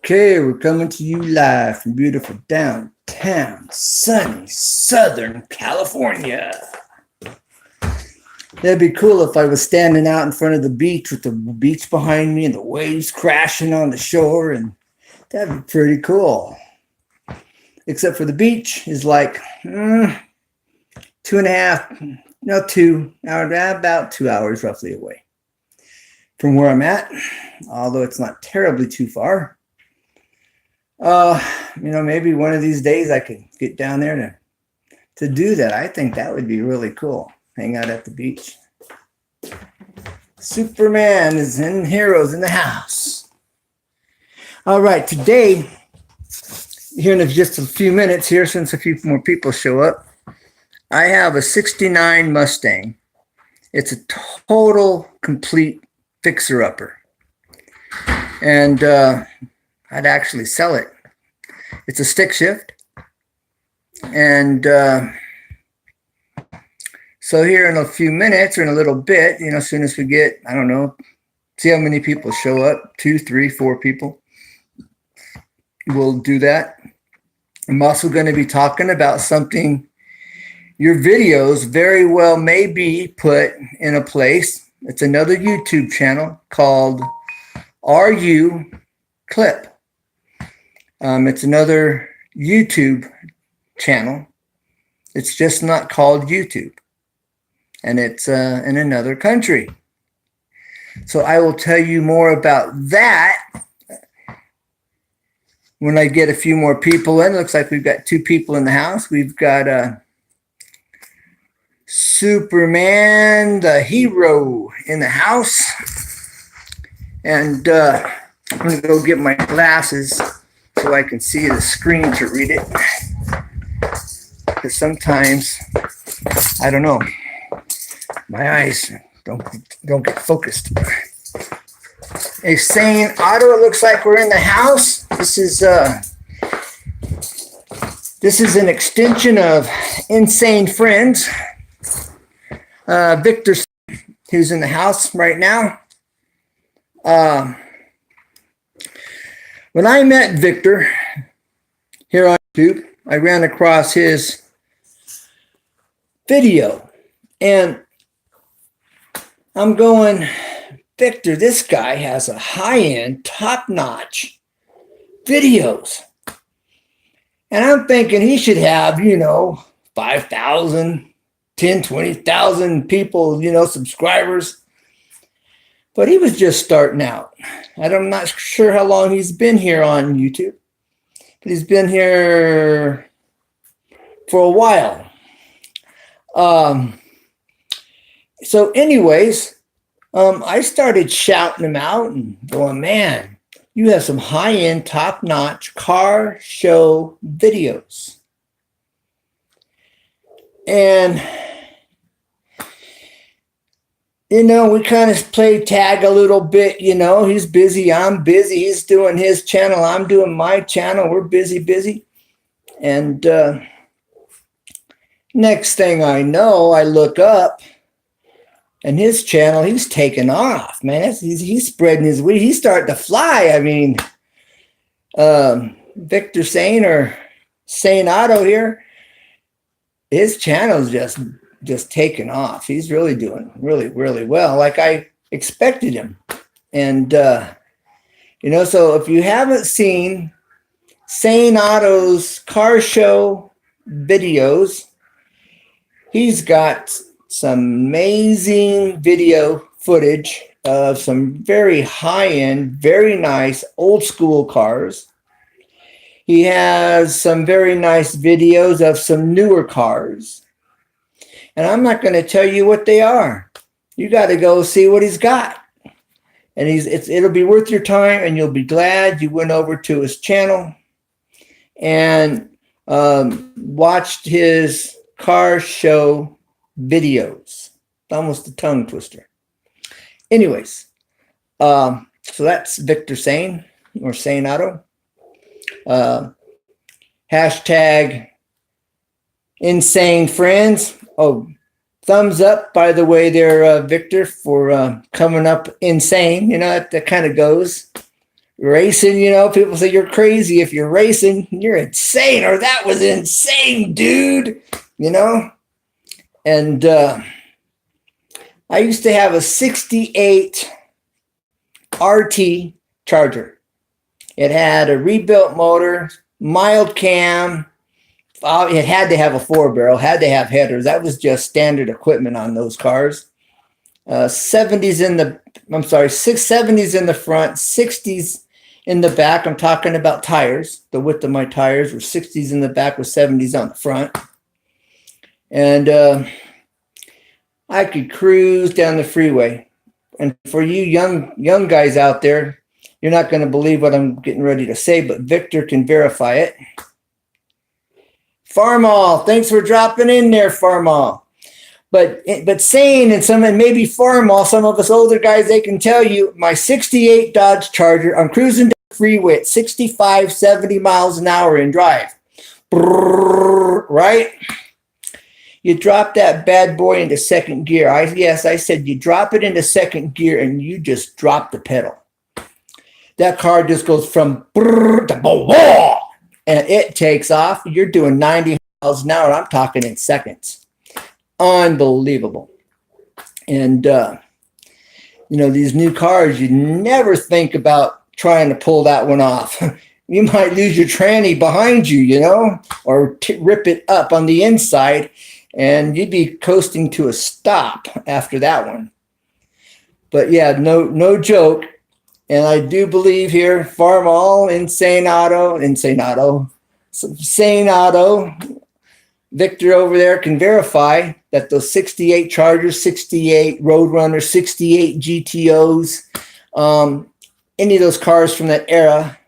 Okay, we're coming to you live from beautiful downtown, sunny Southern California. That'd be cool if I was standing out in front of the beach with the beach behind me and the waves crashing on the shore, and that'd be pretty cool. Except for the beach is like 2.5, no, 2 hours, about 2 hours roughly away from where I'm at, although it's not terribly too far. Maybe one of these days I could get down there to do that. I think that would be really cool. Hang out at the beach. Superman is in Heroes in the house. All right, today, here in just a few minutes here, since a few more people show up, I have a 69 Mustang. It's a total, complete fixer-upper. And I'd actually sell it. It's a stick shift. And so here in a few minutes or in a little bit, as soon as we get, I don't know, see how many people show up, 2, 3, 4 people. We'll do that. I'm also going to be talking about something your videos very well may be put in a place. It's another YouTube channel called Are You Clip. It's another YouTube channel. It's just not called YouTube. And it's in another country. So I will tell you more about that when I get a few more people in. Looks like we've got 2 people in the house. We've got Superman, the hero, in the house. And I'm going to go get my glasses so I can see the screen to read it. Because sometimes, I don't know, my eyes don't get focused. A Sane Auto, it looks like we're in the house. This is an extension of Insane Friends. Victor, who's in the house right now. When I met Victor here on YouTube, I ran across his video, and I'm going, Victor, this guy has a high-end, top-notch videos. And I'm thinking he should have, 5,000, 10, 20,000 people, subscribers. But he was just starting out. And I'm not sure how long he's been here on YouTube. But he's been here for a while. So anyways, I started shouting him out and going, man, you have some high-end, top-notch car show videos. And we kind of play tag a little bit, he's busy, I'm busy, he's doing his channel, I'm doing my channel, we're busy. And next thing I know, I look up, and his channel, he's taking off, man. He's spreading his wings. He's starting to fly. I mean, Victor Sane or Sane Auto here, his channel's just taking off. He's really doing really, really well, like I expected him. And, so if you haven't seen Sane Auto's car show videos, he's got some amazing video footage of some very high-end, very nice old school cars. He has some very nice videos of some newer cars. And I'm not going to tell you what they are. You got to go see what he's got. And it'll be worth your time, and you'll be glad you went over to his channel and watched his car show videos. Almost a tongue twister. Anyways, so that's Victor Sane or Sane Auto. Hashtag Insane Friends. Oh, thumbs up, by the way, there, Victor, for coming up insane. That kind of goes racing, people say you're crazy if you're racing. You're insane, or that was insane, dude. And I used to have a 68 RT Charger. It had a rebuilt motor, mild cam. It had to have a 4-barrel, had to have headers. That was just standard equipment on those cars. 70s in the, 670s in the front, 60s in the back. I'm talking about tires. The width of my tires were 60s in the back with 70s on the front. And I could cruise down the freeway. And for you young guys out there, you're not going to believe what I'm getting ready to say, but Victor can verify it. Farmall, thanks for dropping in there, Farmall. But saying, and maybe Farmall, some of us older guys, they can tell you, my 68 Dodge Charger, I'm cruising down the freeway at 65, 70 miles an hour in drive. Brrr, right? You drop that bad boy into second gear. I said you drop it into second gear and you just drop the pedal. That car just goes from brrr to boom, and it takes off. You're doing 90 miles an hour. I'm talking in seconds. Unbelievable. And, these new cars, you never think about trying to pull that one off. You might lose your tranny behind you, or rip it up on the inside, and you'd be coasting to a stop after that one. But yeah, no joke. And I do believe here, Farmall, Insane Auto, Victor over there can verify that those 68 Chargers, 68 Roadrunners, 68 GTOs, any of those cars from that era,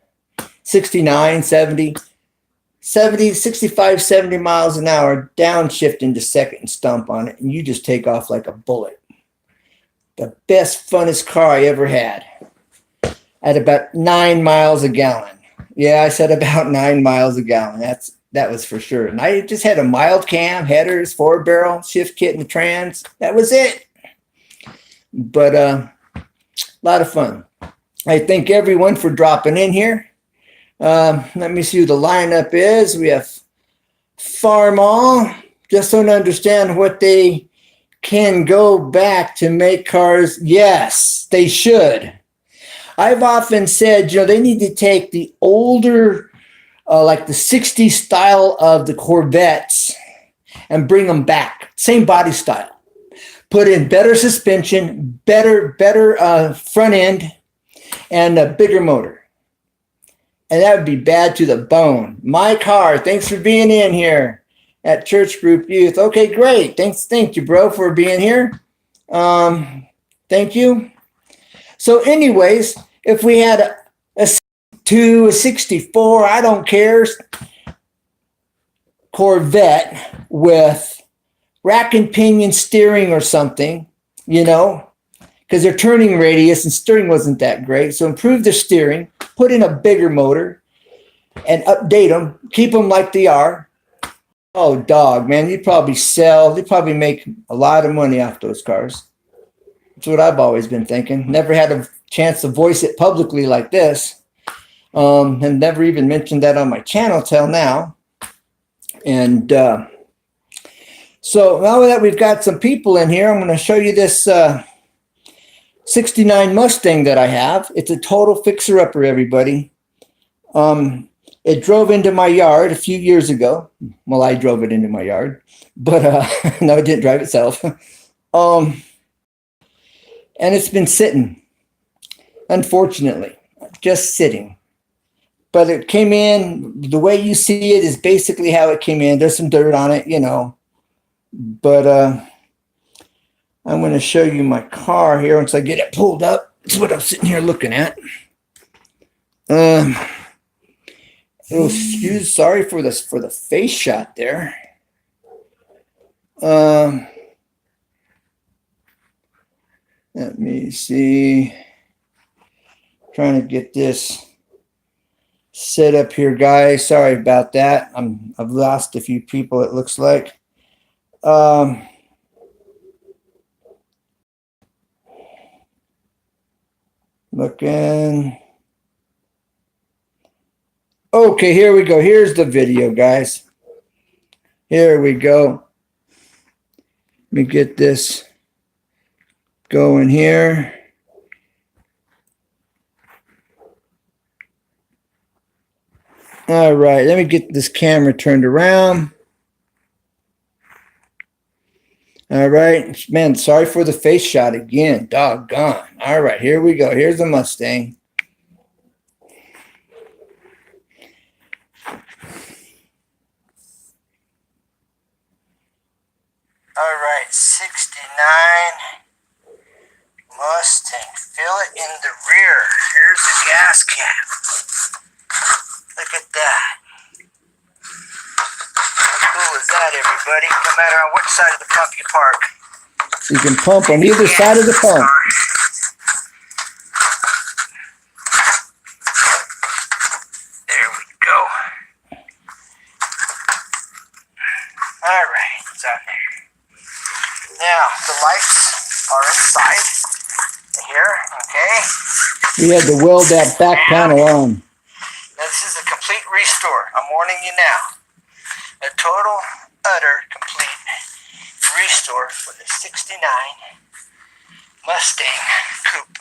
69, 70, 65, 70 miles an hour, downshift into second and stump on it, and you just take off like a bullet. The best, funnest car I ever had. At about 9 miles a gallon. Yeah, I said about 9 miles a gallon. That was for sure. And I just had a mild cam, headers, 4-barrel, shift kit, and the trans. That was it. But a lot of fun. I thank everyone for dropping in here. Let me see who the lineup is. We have Farmall. Just don't understand what they can go back to make cars. Yes, they should. I've often said, they need to take the older, like the 60s style of the Corvettes and bring them back. Same body style. Put in better suspension, better front end, and a bigger motor. And that would be bad to the bone. My car, thanks for being in here at Church Group Youth. Okay, great. Thank you, bro, for being here. Thank you. So anyways, if we had a 62, a 64, I don't care, Corvette with rack and pinion steering or something, because their turning radius and steering wasn't that great. So improve the steering, put in a bigger motor, and update them, keep them like they are. Oh, dog, man, they'd probably make a lot of money off those cars. That's what I've always been thinking. Never had a chance to voice it publicly like this. And never even mentioned that on my channel till now. And so now that we've got some people in here, I'm going to show you this 69 Mustang that I have. It's a total fixer-upper, everybody. It drove into my yard a few years ago. Well, I drove it into my yard. But no, it didn't drive itself. And it's been sitting, unfortunately, just sitting. But it came in, the way you see it is basically how it came in. There's some dirt on it, But I'm going to show you my car here once I get it pulled up. That's what I'm sitting here looking at. Sorry for the face shot there. Let me see. Trying to get this set up here, guys. Sorry about that. I've lost a few people, it looks like. Looking. Okay, here we go. Here's the video, guys. Here we go. Let me get this going here. All right, let me get this camera turned around. All right, man, sorry for the face shot again. Doggone. All right, here we go. Here's the Mustang. All right, 69 Mustang. Fill it in the rear. Here's the gas cap. Look at that. How cool is that, everybody? No matter on which side of the pump you park. You can pump on either side of the pump. There we go. All right, it's out there. Now, the lights are inside here, okay? We had to weld that back panel on. This is a complete restore. I'm warning you now. A total, utter, complete restore for the 69 Mustang Coupe.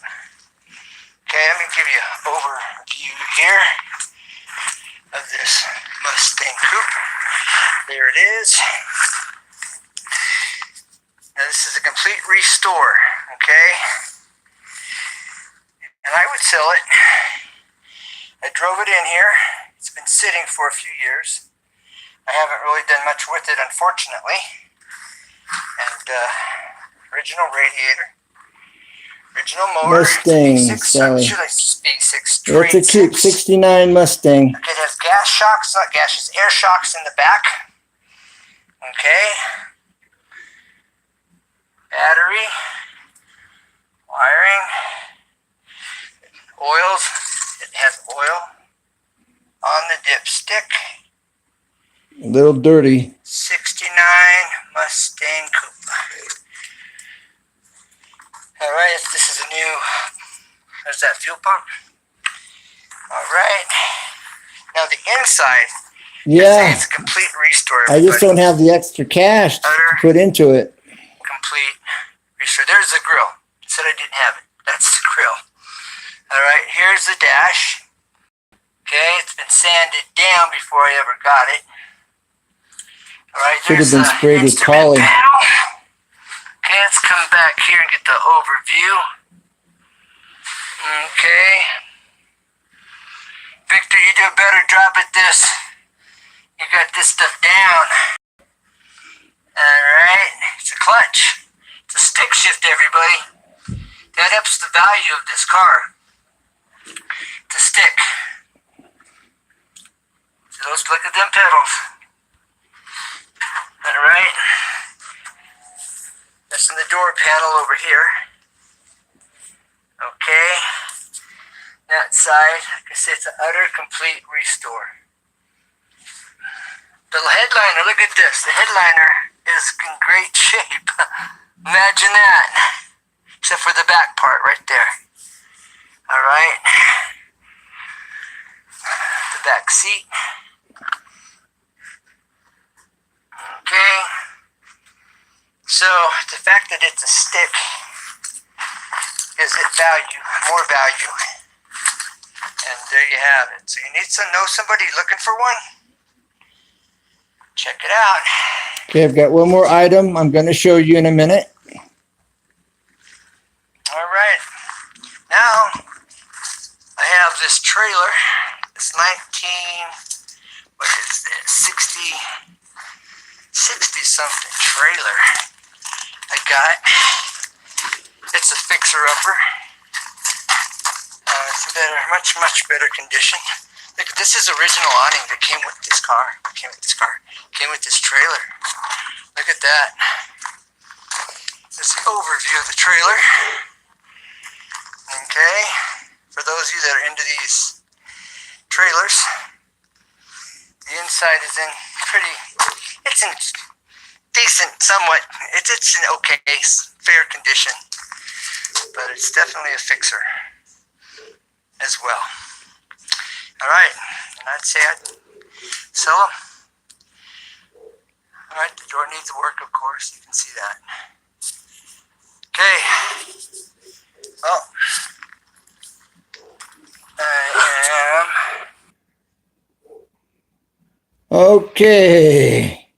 Okay, let me give you an overview here of this Mustang Coupe. There it is. Now this is a complete restore, okay? And I would sell it. I drove it in here. It's been sitting for a few years. I haven't really done much with it, unfortunately. And original radiator, original motor. Mustang, Should I speak six? It's a Coupe 69 Mustang. Okay, it has gas shocks, not gas, air shocks in the back. Okay. Battery, wiring, oils. It has oil on the dipstick. A little dirty. 69 Mustang Coupe. All right, this is a new. There's that fuel pump. All right. Now the inside. Yeah. It's a complete restore. I just don't have the extra cash to put into it. Complete restore. There's the grill. It said I didn't have it. That's the grill. All right, here's the dash. Okay, it's been sanded down before I ever got it. All right, should have been sprayed with poly. Okay, let's come back here and get the overview. Okay. Victor, you do a better job at this. You got this stuff down. Alright, it's a clutch. It's a stick shift, everybody. That helps the value of this car. It's a stick. So let's look at them pedals. Alright. That's in the door panel over here. Okay. That side, like I said, it's an utter complete restore. The headliner, look at this. The headliner is in great shape. Imagine that. Except for the back part right there. Alright. The back seat. Okay. So, the fact that it's a stick gives it value, more value. And there you have it. So you need to know somebody looking for one. Check it out. Okay, I've got one more item I'm going to show you in a minute. All right. Now, I have this trailer. This 60-something trailer I got. It's a fixer-upper. It's better, much better condition. Look, this is original awning that came with this car. Came with this trailer. Look at that. This is the overview of the trailer. Okay. For those of you that are into these trailers, the inside is in it's in decent, somewhat, it's in okay, fair condition. But it's definitely a fixer as well. All right, I'd say I'd sell them. All right, the door needs work, of course. You can see that. Okay. Well, I am. Okay.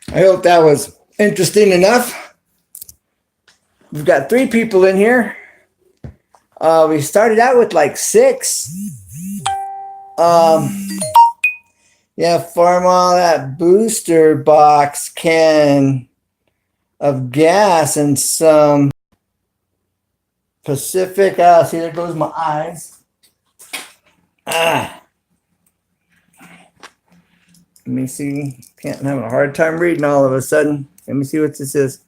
I hope that was interesting enough. We've got 3 people in here. We started out with like 6. Yeah, farm all that booster box can of gas and some Pacific. See, there goes my eyes. Let me see. I'm having a hard time reading all of a sudden. Let me see what this is.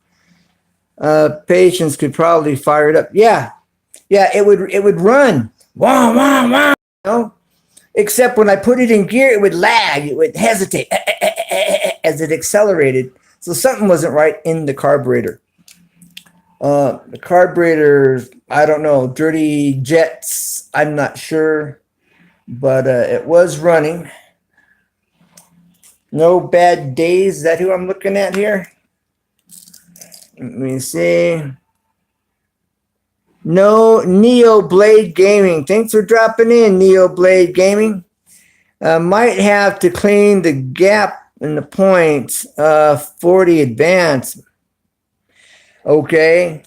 Patience could probably fire it up. Yeah, it would run. Wah, wah, wah. You know? Except when I put it in gear, it would lag. It would hesitate as it accelerated. So something wasn't right in the carburetor. The carburetor, I don't know, dirty jets, I'm not sure. But it was running. No bad days. Is that who I'm looking at here? Let me see. No, Neo Blade Gaming. Thanks for dropping in, Neo Blade Gaming. Might have to clean the gap in the points. 40 advance. Okay.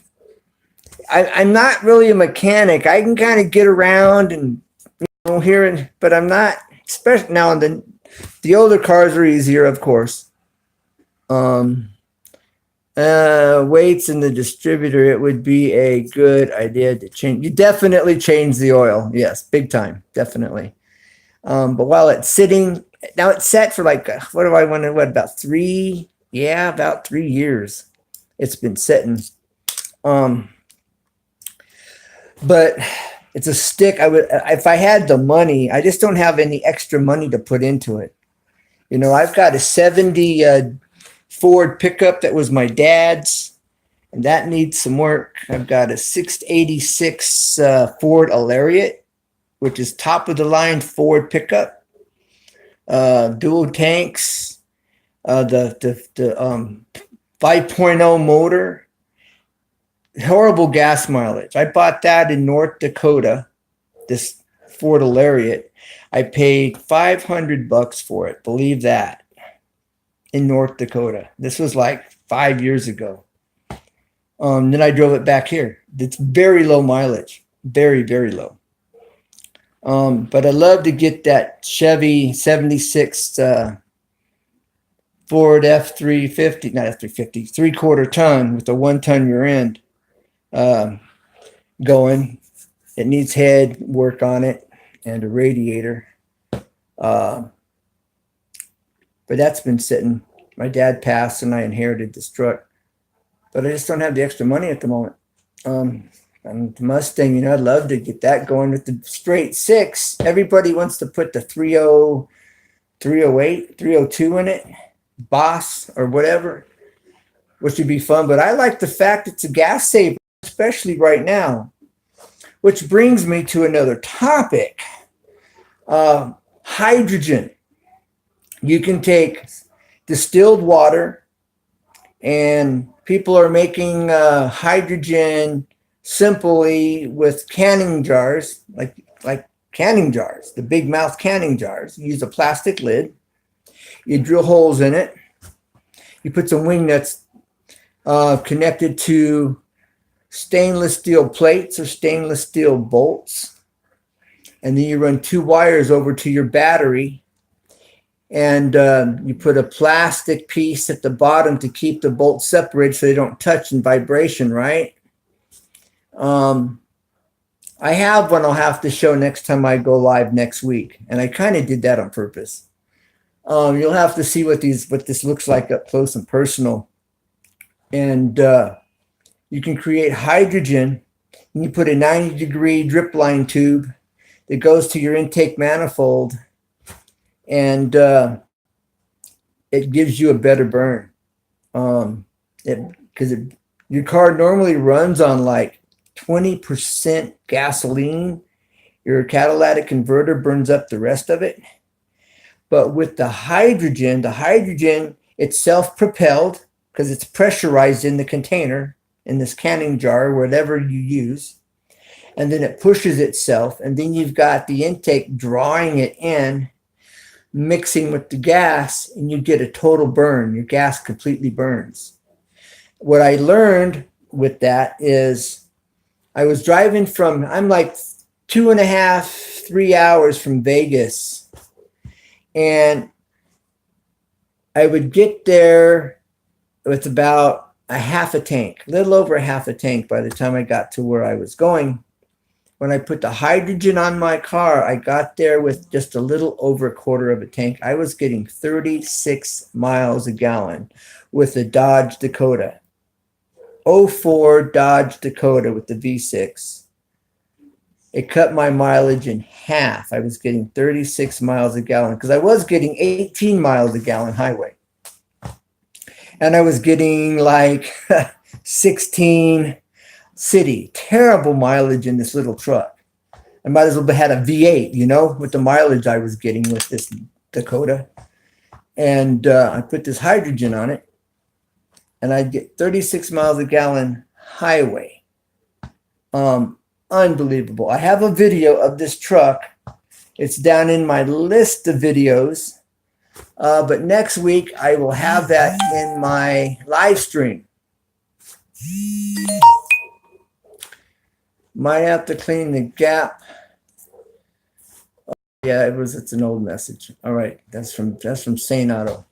I'm not really a mechanic. I can kind of get around and hear it, but I'm not. Especially now, the older cars are easier, of course. Weights in the distributor, it would be a good idea to change. You definitely change the oil. Yes, big time. Definitely. But while it's sitting, now it's set for like, about 3? Yeah, about 3 years. It's been sitting. But it's a stick. If I had the money, I just don't have any extra money to put into it. You know, I've got a 70 Ford pickup that was my dad's, and that needs some work. I've got a 686 Ford Lariat, which is top of the line Ford pickup, dual tanks, the 5.0 motor, horrible gas mileage. I bought that in North Dakota, this Ford Lariat. I paid $500 for it. Believe that. In North Dakota. This was like 5 years ago. Then I drove it back here. It's very low mileage. Very, very low. But I love to get that Chevy 76 Ford F350, not F350, 3/4 ton with a 1 ton rear end going. It needs head work on it and a radiator. But that's been sitting. My dad passed and I inherited this truck. But I just don't have the extra money at the moment. And the Mustang, you know, I'd love to get that going with the straight 6. Everybody wants to put the 30, 308, 302 in it, Boss or whatever, which would be fun. But I like the fact it's a gas saver, especially right now. Which brings me to another topic. Hydrogen. You can take distilled water, and people are making hydrogen simply with canning jars, like canning jars, the big mouth canning jars. You use a plastic lid. You drill holes in it. You put some wing nuts connected to stainless steel plates or stainless steel bolts. And then you run 2 wires over to your battery. And you put a plastic piece at the bottom to keep the bolts separated so they don't touch in vibration, right? I have one I'll have to show next time I go live next week. And I kind of did that on purpose. You'll have to see what this looks like up close and personal. And you can create hydrogen. And you put a 90-degree drip line tube that goes to your intake manifold. And it gives you a better burn. Because your car normally runs on like 20% gasoline Your catalytic converter burns up the rest of it. But with the hydrogen it's self-propelled because it's pressurized in the container, in this canning jar, whatever you use. And then it pushes itself. And then you've got the intake drawing it in, mixing with the gas, and you get a total burn. Your gas completely burns. What I learned with that is I was driving I'm like 2.5, 3 hours from Vegas. And I would get there with about a half a tank, a little over a half a tank by the time I got to where I was going. When I put the hydrogen on my car, I got there with just a little over a quarter of a tank. I was getting 36 miles a gallon with the Dodge Dakota. 04 Dodge Dakota with the V6. It cut my mileage in half. I was getting 36 miles a gallon because I was getting 18 miles a gallon highway. And I was getting like 16 city. Terrible mileage in this little truck. I might as well have had a V8, you know, with the mileage I was getting with this Dakota. And I put this hydrogen on it, and I'd get 36 miles a gallon highway. Unbelievable. I have a video of this truck. It's down in my list of videos. But next week, I will have that in my live stream. Might have to clean the gap. Yeah, it's an old message. All right, that's from Saint Otto.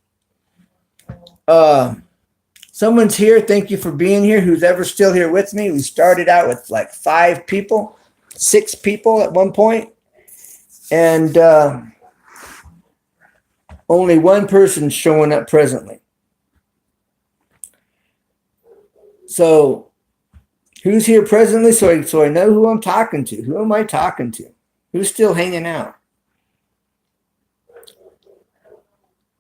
Someone's here. Thank you for being here. Who's ever still here with me? We started out with like 5 people, 6 people at one point, and only one person showing up presently. So who's here presently? So I know who I'm talking to. Who am I talking to? Who's still hanging out?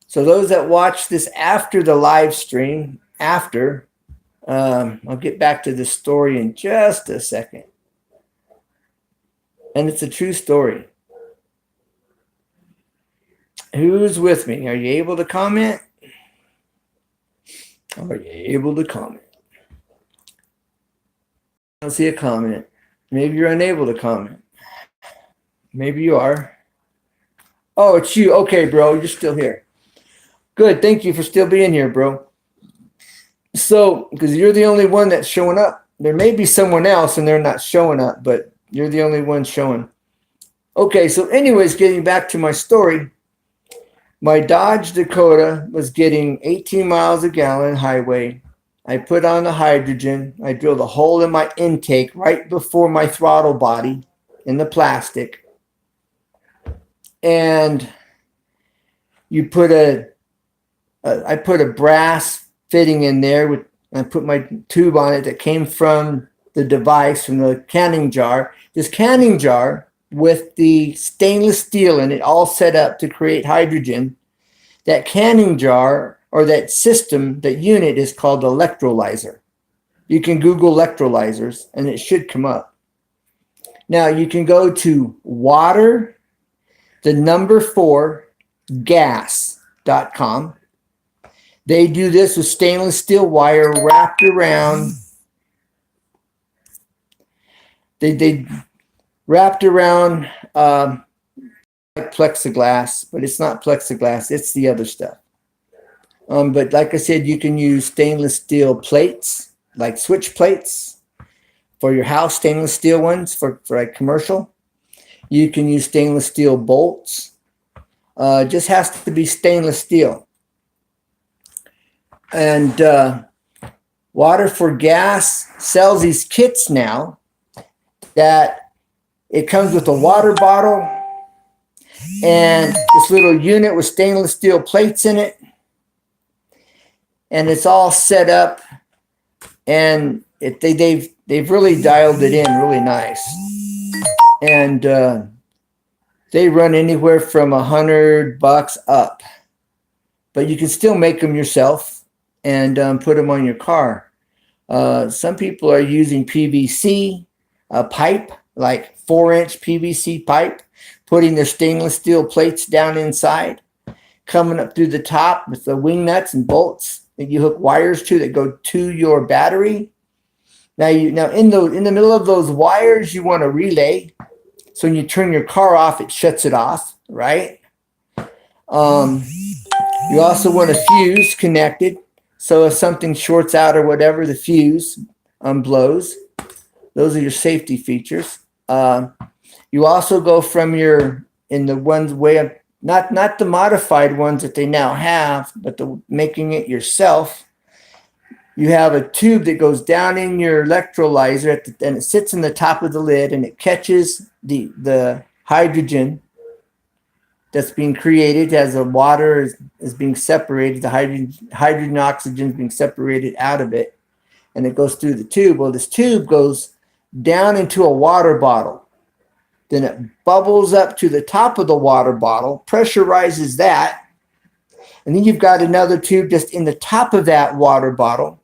So those that watch this after the live stream, I'll get back to the story in just a second. And it's a true story. Who's with me? Are you able to comment? Are you able to comment? I don't see a comment. Maybe you're unable to comment. Maybe you are. Oh, it's you. Okay, bro. You're still here. Good. Thank you for still being here, bro. So, because you're the only one that's showing up. There may be someone else and they're not showing up, but you're the only one showing. Okay, so anyways, getting back to my story. My Dodge Dakota was getting 18 miles a gallon highway. I put on the hydrogen. I drilled a hole in my intake right before my throttle body in the plastic. And you put I put a brass fitting in there. I put my tube on it that came from the device, from the canning jar. This canning jar with the stainless steel in it, all set up to create hydrogen. That canning jar, or that system, that unit, is called electrolyzer. You can Google electrolyzers and it should come up. Now you can go to water, the number 4, gas.com. They do this with stainless steel wire wrapped around. They wrapped around plexiglass, but it's not plexiglass. It's the other stuff. But like I said, you can use stainless steel plates, like switch plates for your house, stainless steel ones for like commercial. You can use stainless steel bolts. It just has to be stainless steel. And Water for Gas sells these kits now that it comes with a water bottle and this little unit with stainless steel plates in it. And it's all set up, and they've really dialed it in really nice. And they run anywhere from $100 up, but you can still make them yourself and put them on your car. Some people are using PVC pipe, like 4-inch PVC pipe, putting their stainless steel plates down inside, coming up through the top with the wing nuts and bolts that you hook wires to that go to your battery. Now in the middle of those wires, you want a relay. So when you turn your car off, it shuts it off, right? You also want a fuse connected. So if something shorts out or whatever, the fuse blows. Those are your safety features. You also go from in the ones way up, not the modified ones that they now have, but making it yourself. You have a tube that goes down in your electrolyzer and it sits in the top of the lid, and it catches the hydrogen that's being created as the water is being separated. The hydrogen oxygen is being separated out of it, and it goes through the tube. Well, this tube goes down into a water bottle. Then it bubbles up to the top of the water bottle, pressurizes that, and then you've got another tube just in the top of that water bottle,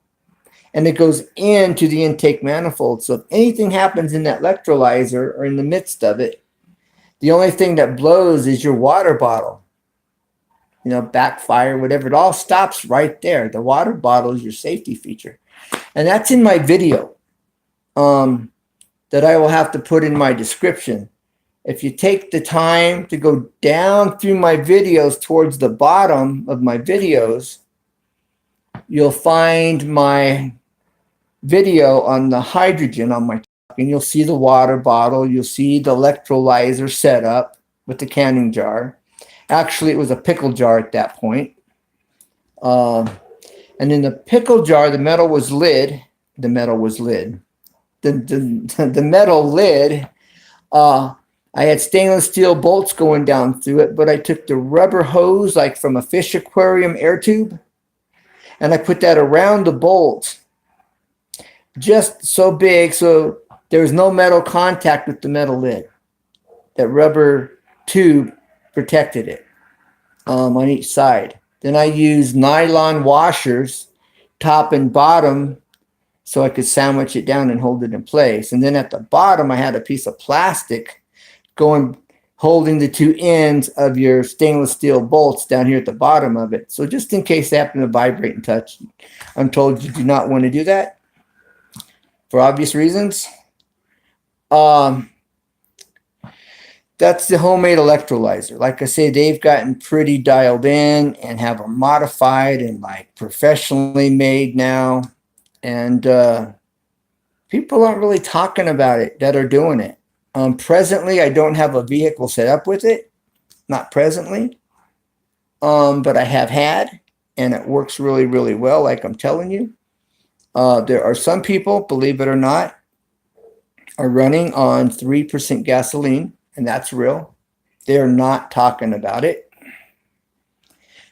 and it goes into the intake manifold. So if anything happens in that electrolyzer or in the midst of it, the only thing that blows is your water bottle. Backfire, whatever. It all stops right there. The water bottle is your safety feature. And that's in my video that I will have to put in my description. If you take the time to go down through my videos towards the bottom of my videos, you'll find my video on the hydrogen on my truck, and you'll see the water bottle. You'll see the electrolyzer set up with the canning jar. Actually, it was a pickle jar at that point. And in the pickle jar, the metal lid, I had stainless steel bolts going down through it, but I took the rubber hose, like from a fish aquarium air tube, and I put that around the bolt, just so big so there was no metal contact with the metal lid. That rubber tube protected it on each side. Then I used nylon washers, top and bottom, so I could sandwich it down and hold it in place. And then at the bottom, I had a piece of plastic holding the two ends of your stainless steel bolts down here at the bottom of it. So just in case they happen to vibrate and touch, I'm told you do not want to do that for obvious reasons. That's the homemade electrolyzer. Like I say, they've gotten pretty dialed in and have them modified and like professionally made now. And people aren't really talking about it that are doing it. Presently, I don't have a vehicle set up with it. Not presently. But I have had, and it works really, really well, like I'm telling you. There are some people, believe it or not, are running on 3% gasoline, and that's real. They're not talking about it.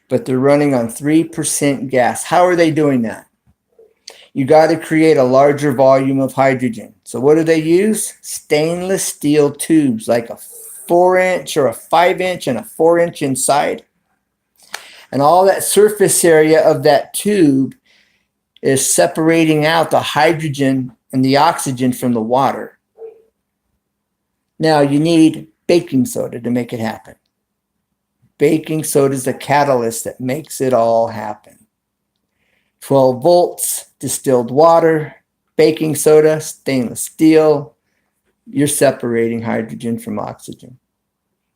But they're running on 3% gas. How are they doing that? You got to create a larger volume of hydrogen. So what do they use? Stainless steel tubes, like a 4-inch or a 5-inch and a 4-inch inside. And all that surface area of that tube is separating out the hydrogen and the oxygen from the water. Now you need baking soda to make it happen. Baking soda is the catalyst that makes it all happen. 12 volts, distilled water, baking soda, stainless steel. You're separating hydrogen from oxygen.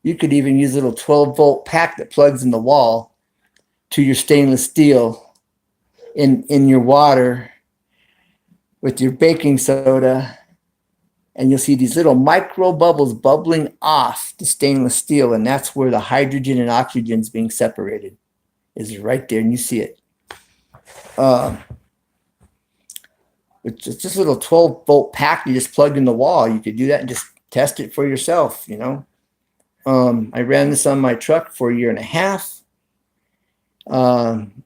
You could even use a little 12-volt pack that plugs in the wall to your stainless steel in your water with your baking soda, and you'll see these little micro bubbles bubbling off the stainless steel, and that's where the hydrogen and oxygen is being separated. Is right there, and you see it. It's just a little 12-volt pack you just plug in the wall. You could do that and just test it for yourself, I ran this on my truck for 1.5 years.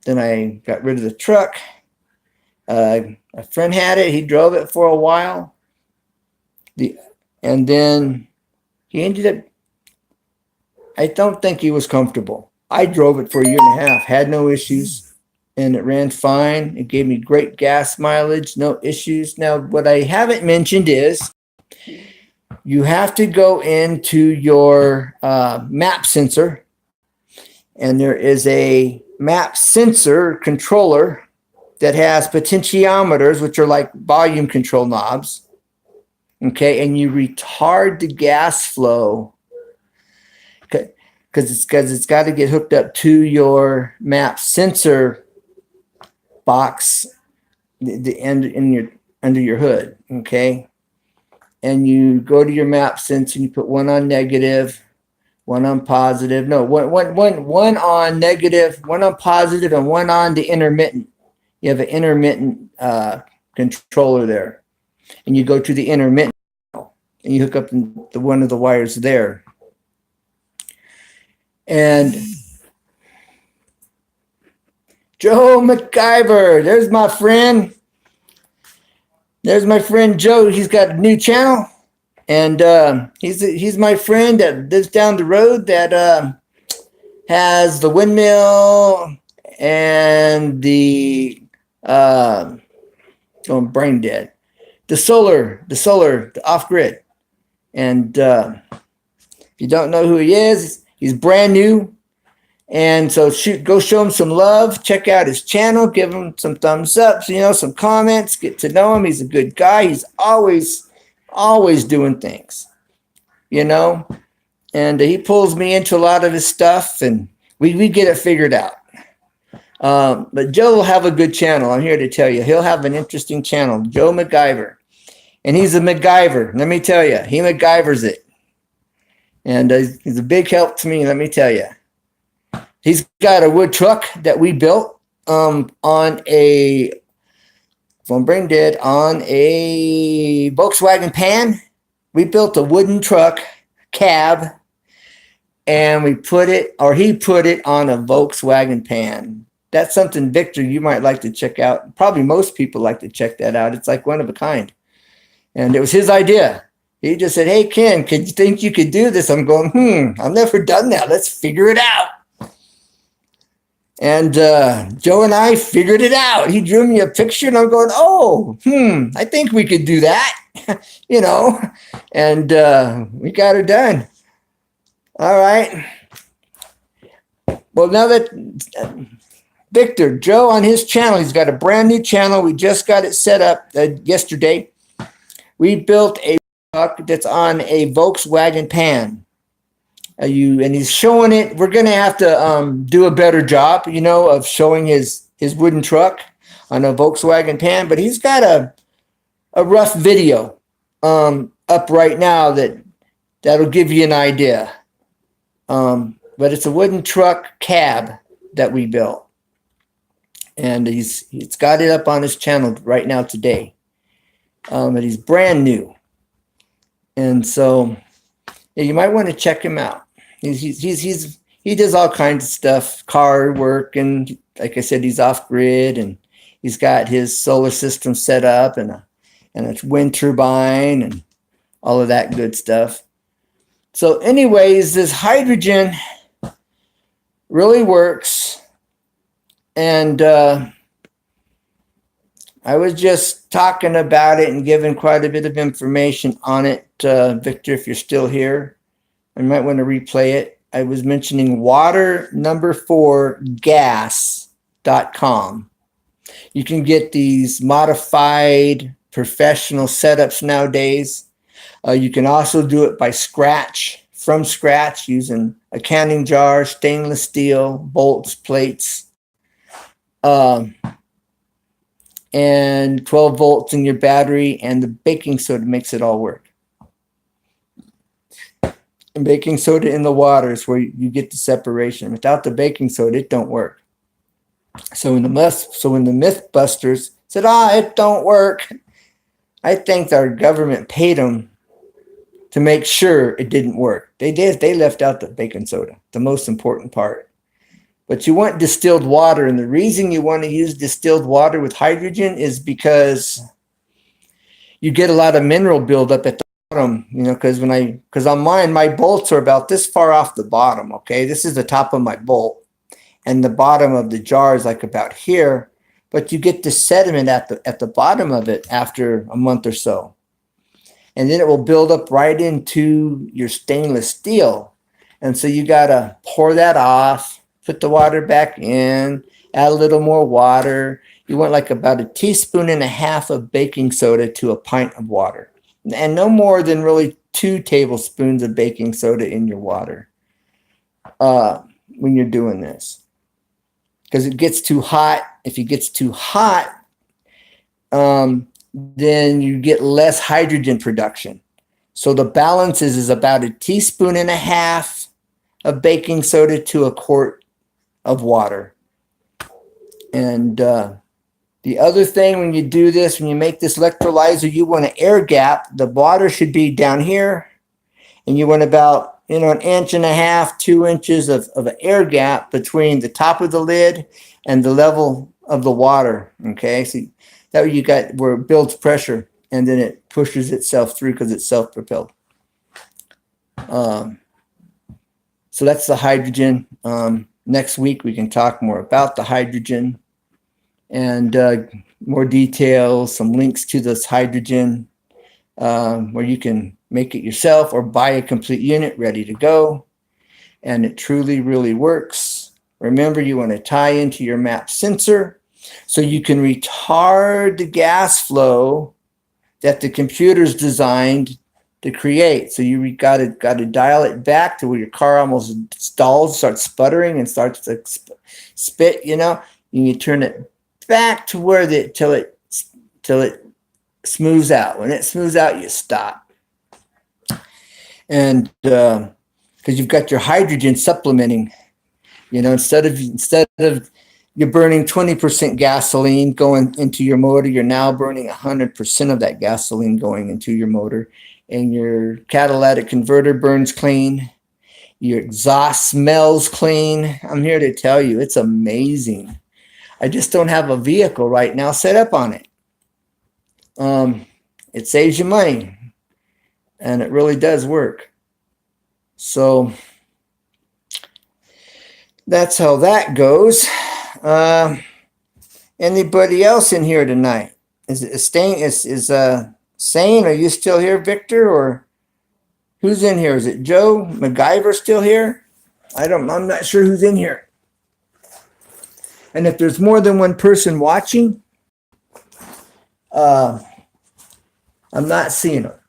Then I got rid of the truck. A friend had it. He drove it for a while. And then he ended up, I don't think he was comfortable. I drove it for 1.5 years, had no issues. And it ran fine. It gave me great gas mileage, no issues. Now, what I haven't mentioned is you have to go into your map sensor, and there is a map sensor controller that has potentiometers, which are like volume control knobs. Okay, and you retard the gas flow because it's got to get hooked up to your map sensor box, the end in your under your hood. Okay, and you go to your map sensor and you put one on negative, one on positive. No, one on negative, one on positive, and one on the intermittent. You have an intermittent controller there, and you go to the intermittent and you hook up the one of the wires there. And Joe MacGyver, there's my friend. There's my friend Joe. He's got a new channel, and he's my friend that lives down the road that has the windmill and the going brain dead, the solar, the off grid. And if you don't know who he is, he's brand new. And so go show him some love. Check out his channel. Give him some thumbs up, some comments. Get to know him. He's a good guy. He's always doing things, And he pulls me into a lot of his stuff, and we get it figured out. But Joe will have a good channel. I'm here to tell you. He'll have an interesting channel, Joe MacGyver. And he's a MacGyver. Let me tell you. He MacGyvers it. And he's a big help to me, let me tell you. He's got a wood truck that we built on a Volkswagen Pan. We built a wooden truck cab, and he put it on a Volkswagen Pan. That's something, Victor, you might like to check out. Probably most people like to check that out. It's like one of a kind. And it was his idea. He just said, "Hey, Ken, could you think you could do this?" I'm going, I've never done that. Let's figure it out. And Joe and I figured it out. He drew me a picture, and I'm going, I think we could do that, And we got it done. All right. Well, now that Victor, Joe on his channel, he's got a brand new channel. We just got it set up yesterday. We built a truck that's on a Volkswagen Pan. And he's showing it. We're going to have to do a better job, of showing his wooden truck on a Volkswagen Pan. But he's got a rough video up right now that'll give you an idea. But it's a wooden truck cab that we built. And he's got it up on his channel right now today. And he's brand new. And so you might want to check him out. He does all kinds of stuff, car work, and like I said, he's off grid, and he's got his solar system set up and a wind turbine and all of that good stuff. So anyways, this hydrogen really works. And I was just talking about it and giving quite a bit of information on it. Victor, if you're still here, I might want to replay it. I was mentioning water4gas.com. You can get these modified professional setups nowadays. You can also do it from scratch, using a canning jar, stainless steel, bolts, plates, and 12 volts in your battery, and the baking soda makes it all work. And baking soda in the water is where you get the separation. Without the baking soda, it don't work. So when the Mythbusters said, it don't work, I think our government paid them to make sure it didn't work. They did. They left out the baking soda, the most important part. But you want distilled water, and the reason you want to use distilled water with hydrogen is because you get a lot of mineral buildup at the bottom, because on mine, my bolts are about this far off the bottom, okay? This is the top of my bolt, and the bottom of the jar is like about here, but you get the sediment at the bottom of it after a month or so. and then it will build up right into your stainless steel. And so you got to pour that off, put the water back in, add a little more water. You want like about 1.5 teaspoons of baking soda to a pint of water, and no more than really 2 tablespoons of baking soda in your water when you're doing this, because it gets too hot. If it gets too hot, then you get less hydrogen production. So the balance is about 1.5 teaspoons of baking soda to a quart of water. And the other thing, when you do this, when you make this electrolyzer, you want an air gap. The water should be down here, and you want about 1.5 inches, 2 inches of an air gap between the top of the lid and the level of the water. Okay, so that way you got where it builds pressure, and then it pushes itself through because it's self-propelled. So that's the hydrogen. Next week we can talk more about the hydrogen and more details, some links to this hydrogen where you can make it yourself or buy a complete unit ready to go. And it truly, really works. Remember, you want to tie into your map sensor so you can retard the gas flow that the computer's designed to create. So you got to dial it back to where your car almost stalls, starts sputtering, and starts to spit. You turn it back to where till it smooths out. When it smooths out, you stop. And because you've got your hydrogen supplementing, instead of you're burning 20% gasoline going into your motor, you're now burning 100% of that gasoline going into your motor, and your catalytic converter burns clean. Your exhaust smells clean. I'm here to tell you, it's amazing. I just don't have a vehicle right now set up on it. It saves you money, and it really does work. So that's how that goes. Anybody else in here tonight? Is Sane, are you still here, Victor, or who's in here? Is it Joe MacGyver still here? I'm not sure who's in here. And if there's more than one person watching, I'm not seeing them.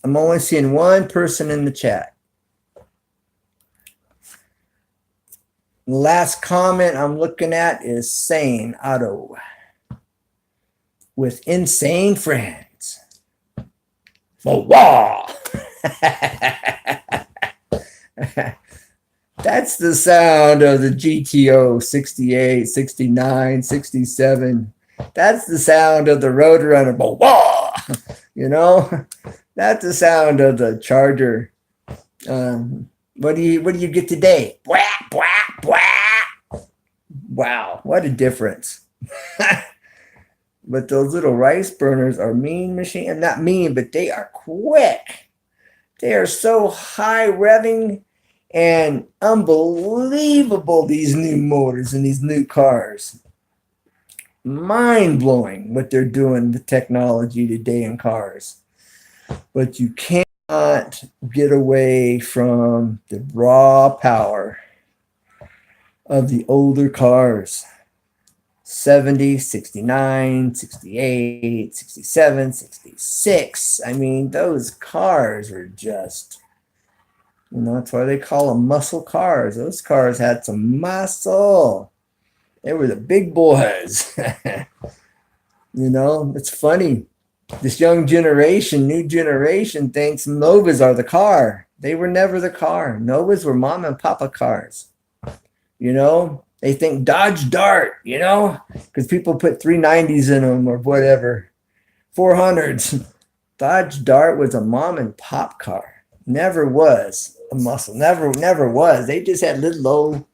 I'm only seeing one person in the chat. The last comment I'm looking at is Sane Otto with insane friends. Oh, wow. That's the sound of the GTO 68, 69, 67. That's the sound of the Roadrunner. Wah! That's the sound of the Charger. What do you get today? Bwah, bwah, bwah. Wow, what a difference. But those little rice burners are mean machines. Not mean, but they are quick. They are so high revving and unbelievable, these new motors and these new cars. Mind-blowing what they're doing with technology today in cars. But you cannot get away from the raw power of the older cars. 70, 69, 68, 67, 66. I mean, those cars are just, that's why they call them muscle cars. Those cars had some muscle. They were the big boys. It's funny. This young generation, new generation, thinks Novas are the car. They were never the car. Novas were mom and papa cars. They think Dodge Dart, because people put 390s in them or whatever, 400s. Dodge Dart was a mom and pop car. Never was a muscle. Never was. They just had little low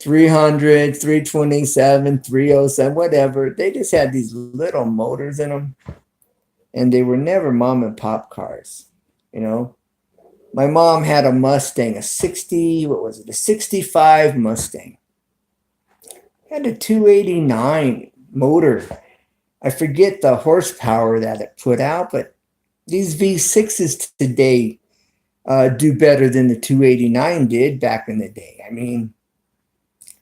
300, 327, 307, whatever. They just had these little motors in them, and they were never mom and pop cars. My mom had a Mustang, a 65 Mustang. Had a 289 motor. I forget the horsepower that it put out, but these V6s today do better than the 289 did back in the day. I mean,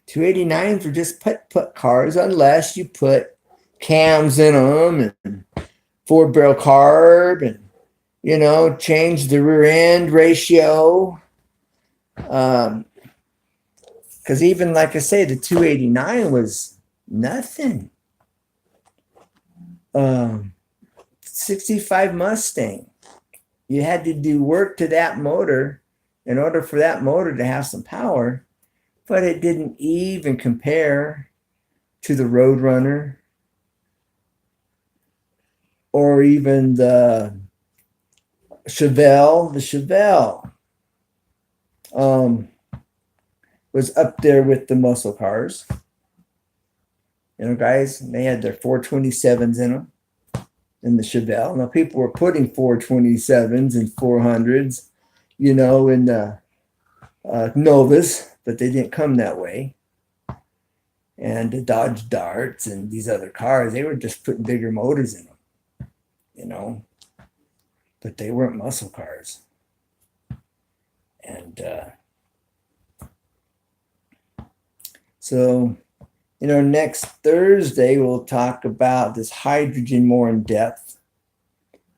289s were just put cars unless you put cams in them and 4-barrel carb and, you know, change the rear end ratio. Because even like I say, the 289 was nothing. 65 Mustang. You had to do work to that motor in order for that motor to have some power, but it didn't even compare to the Roadrunner or even the Chevelle. The Chevelle was up there with the muscle cars. You know, guys, they had their 427s in them in the Chevelle. Now, people were putting 427s and 400s, you know, in the Novas, but they didn't come that way. And the Dodge Darts and these other cars, they were just putting bigger motors in them, you know, but they weren't muscle cars. And so, you know, next Thursday, we'll talk about this hydrogen more in depth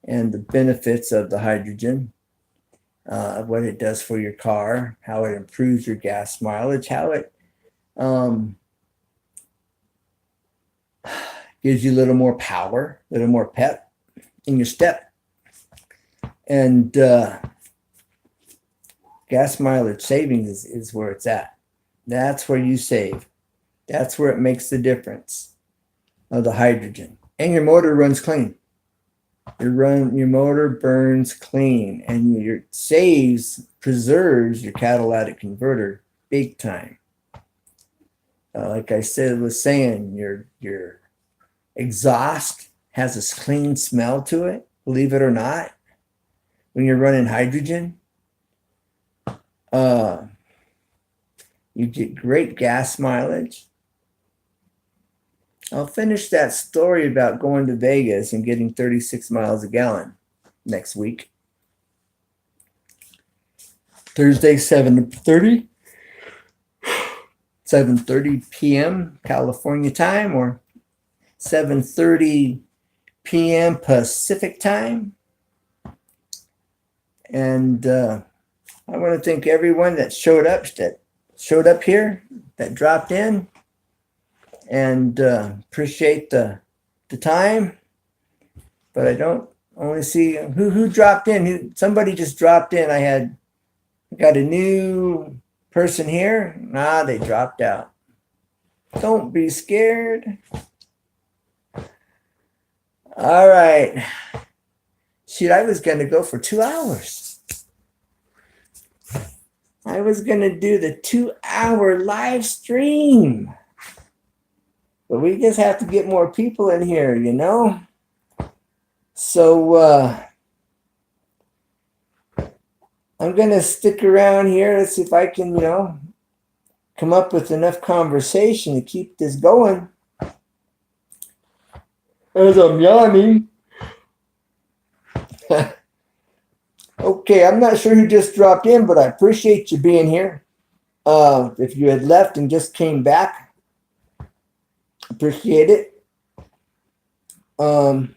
and the benefits of the hydrogen, what it does for your car, how it improves your gas mileage, how it gives you a little more power, a little more pep in your step. And gas mileage savings is where it's at. That's where you save. That's where it makes the difference of the hydrogen. And your motor runs clean. Your motor burns clean, and your preserves your catalytic converter big time. Like I was saying, your exhaust has this clean smell to it, believe it or not. When you're running hydrogen, you get great gas mileage. I'll finish that story about going to Vegas and getting 36 miles a gallon next week. Thursday, 7:30 p.m. California time, or 7:30 p.m. Pacific time. And I want to thank everyone that showed up here, that dropped in, and appreciate the time. But I don't only see who dropped in. Somebody just dropped in. I got a new person here. They dropped out. Don't be scared. All right. Shoot, I was going to go for 2 hours. I was going to do the 2-hour live stream. But we just have to get more people in here, you know? So I'm going to stick around here. Let's see if I can, you know, come up with enough conversation to keep this going. As I'm yawning. Okay, I'm not sure who just dropped in, but I appreciate you being here. If you had left and just came back, appreciate it. But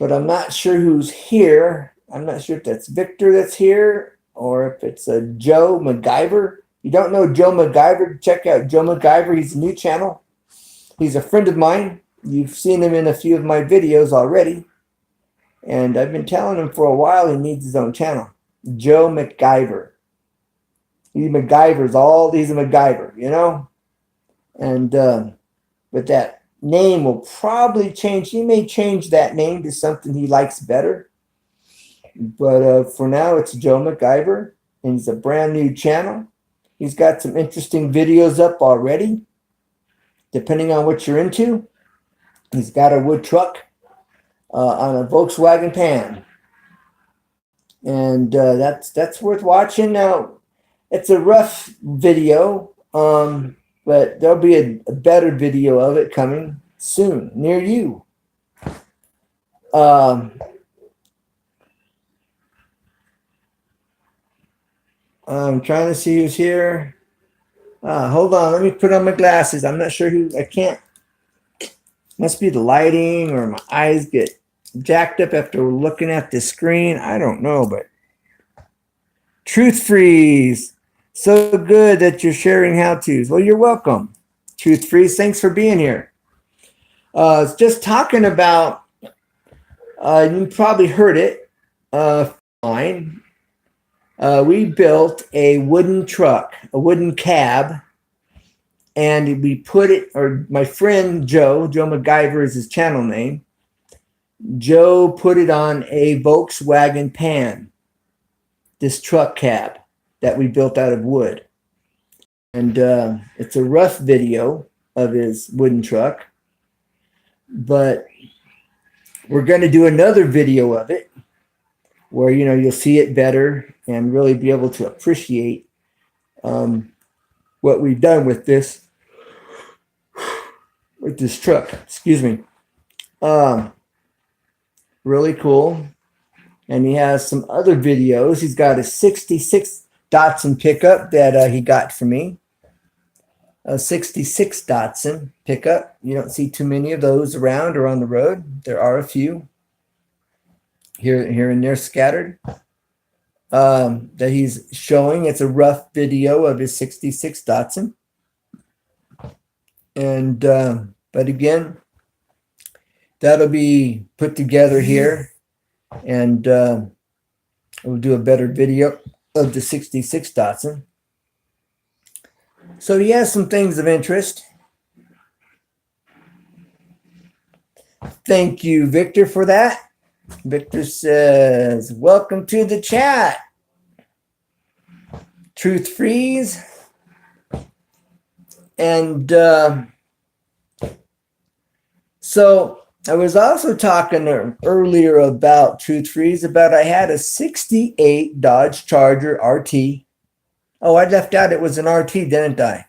I'm not sure who's here. I'm not sure if that's Victor that's here or if it's a Joe MacGyver. You don't know Joe MacGyver? Check out Joe MacGyver. He's a new channel. He's a friend of mine. You've seen him in a few of my videos already. And I've been telling him for a while he needs his own channel. Joe MacGyver. He's a MacGyver, you know? And but that name will probably change. He may change that name to something he likes better. But for now, it's Joe MacGyver. And he's a brand new channel. He's got some interesting videos up already, depending on what you're into. He's got a wood truck on a Volkswagen Pan. And that's worth watching. Now, it's a rough video, but there'll be a better video of it coming soon, near you. I'm trying to see who's here. Hold on, let me put on my glasses. I'm not sure who. I can't. Must be the lighting or my eyes get jacked up after looking at the screen. I don't know, but Truth Freeze. So good that you're sharing how-tos. Well, you're welcome, Truth Freeze. Thanks for being here. Just talking about, you probably heard it, fine. We built a wooden truck, a wooden cab, and we put it, or my friend Joe MacGyver is his channel name. Joe put it on a Volkswagen Pan, this truck cab that we built out of wood. And it's a rough video of his wooden truck, but we're going to do another video of it where, you know, you'll see it better and really be able to appreciate what we've done with this truck. Excuse me. Really cool. And he has some other videos. He's got a 66 Datsun pickup that he got from me. A 66 Datsun pickup. You don't see too many of those around or on the road. There are a few here and there scattered that he's showing. It's a rough video of his 66 Datsun. And but again, that'll be put together here, and we'll do a better video of the 66 Datsun. So he has some things of interest. Thank you, Victor, for that. Victor says, welcome to the chat. Truth Freeze. And so I was also talking earlier about Truth Freeze, about I had a 68 Dodge Charger RT. Oh, I left out it was an RT, didn't I?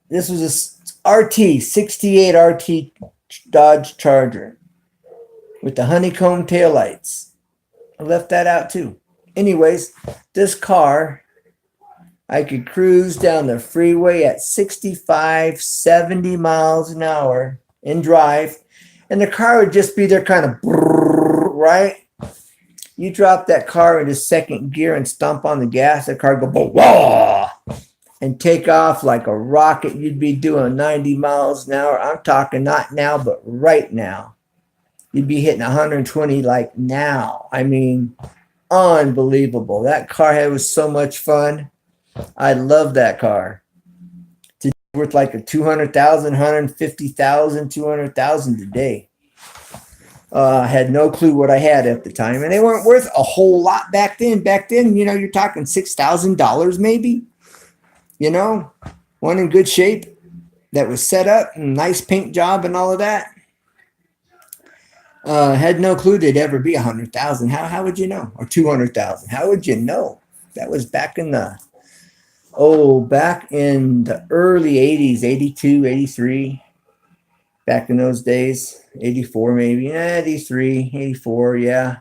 This was a RT, 68 RT Dodge Charger with the honeycomb taillights. I left that out too. Anyways, this car, I could cruise down the freeway at 65, 70 miles an hour in drive, and the car would just be there kind of, right? You drop that car into second gear and stomp on the gas, the car go, wah, and take off like a rocket. You'd be doing 90 miles an hour. I'm talking not now, but right now. You'd be hitting 120 like now. I mean, unbelievable. That car was so much fun. I love that car. It's worth like a 200,000, 150,000, 200,000 today. I had no clue what I had at the time, and they weren't worth a whole lot back then. Back then, you know, you're talking $6,000 maybe. You know, one in good shape that was set up, nice paint job and all of that. Had no clue they'd ever be 100,000. How would you know? Or 200,000? How would you know? That was back in the early 80s, 82, 83. Back in those days, 84 maybe, 83, 84, yeah.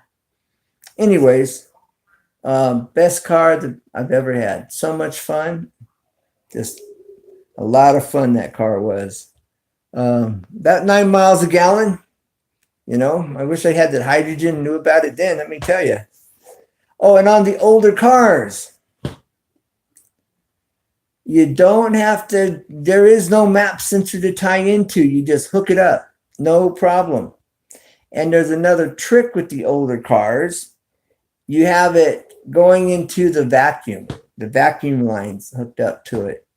Anyways, best car that I've ever had. So much fun. Just a lot of fun that car was. About 9 miles a gallon. You know, I wish I had that hydrogen and knew about it then, let me tell you. Oh, and on the older cars, you don't have to, there is no map sensor to tie into. You just hook it up. No problem. And there's another trick with the older cars. You have it going into the vacuum lines hooked up to it.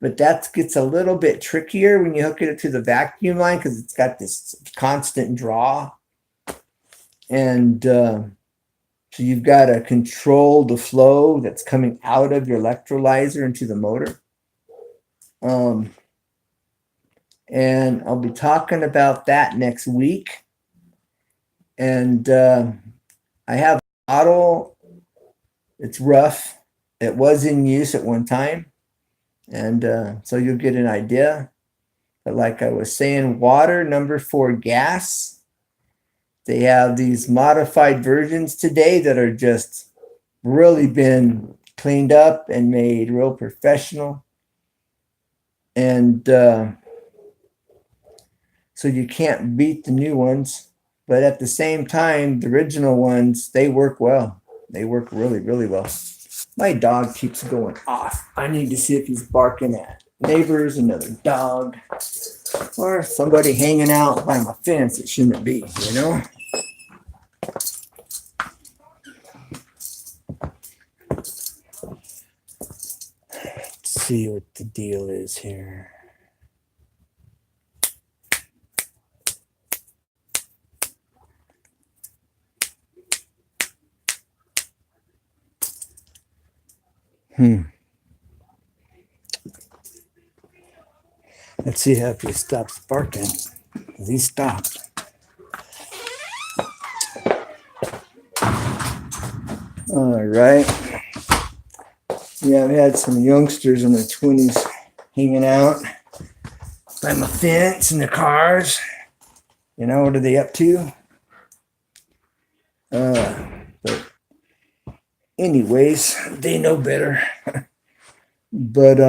But that gets a little bit trickier when you hook it to the vacuum line because it's got this constant draw. And so you've got to control the flow that's coming out of your electrolyzer into the motor. And I'll be talking about that next week. And I have a model. It's rough. It was in use at one time. And so you'll get an idea. But like I was saying, water, number 4, gas. They have these modified versions today that are just really been cleaned up and made real professional. And so you can't beat the new ones. But at the same time, the original ones, they work well. They work really, really well. My dog keeps going off. I need to see if he's barking at neighbors, another dog, or somebody hanging out by my fence. It shouldn't be, you know? Let's see what the deal is here. Let's see if he stops barking. He stopped. All right. Yeah, we had some youngsters in their 20s hanging out by my fence in the cars. You know, what are they up to? But anyways, they know better. But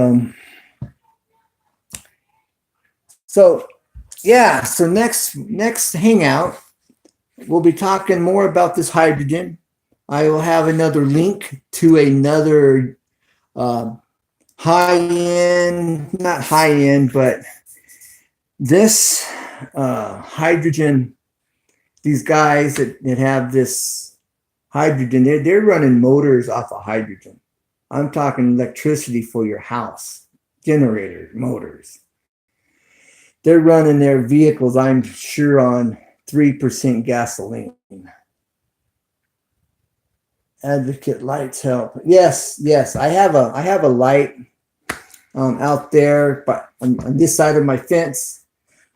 so yeah, so next hangout, we'll be talking more about this hydrogen. I will have another link to another high-end, not high-end, but this hydrogen, these guys that have this hydrogen, they're running motors off of hydrogen. I'm talking electricity for your house, generator motors. They're running their vehicles, I'm sure, on 3% gasoline. Advocate lights help. Yes, I have a light out there, but on this side of my fence,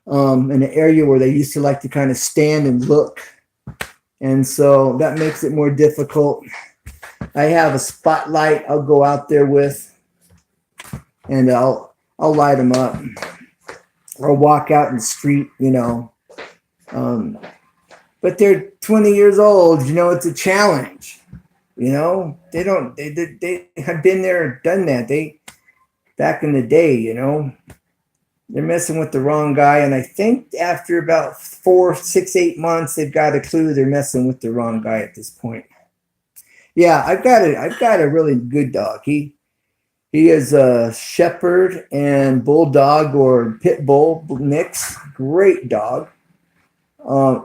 in an area where they used to like to kind of stand and look, and so that makes it more difficult. I have a spotlight I'll go out there with, and I'll light them up, or walk out in the street, you know. But they're 20 years old, you know. It's a challenge. You know, they have been there, done that. Back in the day, you know, they're messing with the wrong guy. And I think after about 4, 6, 8 months, they've got a clue they're messing with the wrong guy at this point. Yeah, I've got a really good dog. He is a shepherd and bulldog or pit bull mix. Great dog.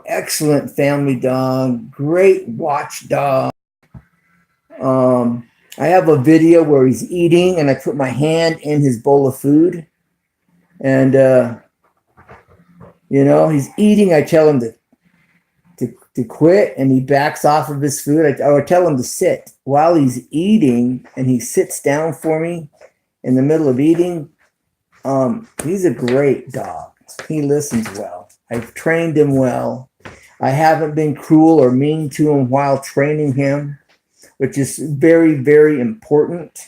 Excellent family dog. Great watch dog. I have a video where he's eating and I put my hand in his bowl of food, and you know, he's eating. I tell him to quit, and he backs off of his food. I tell him to sit while he's eating, and he sits down for me in the middle of eating. He's a great dog. He listens well. I've trained him well. I haven't been cruel or mean to him while training him, which is very, very important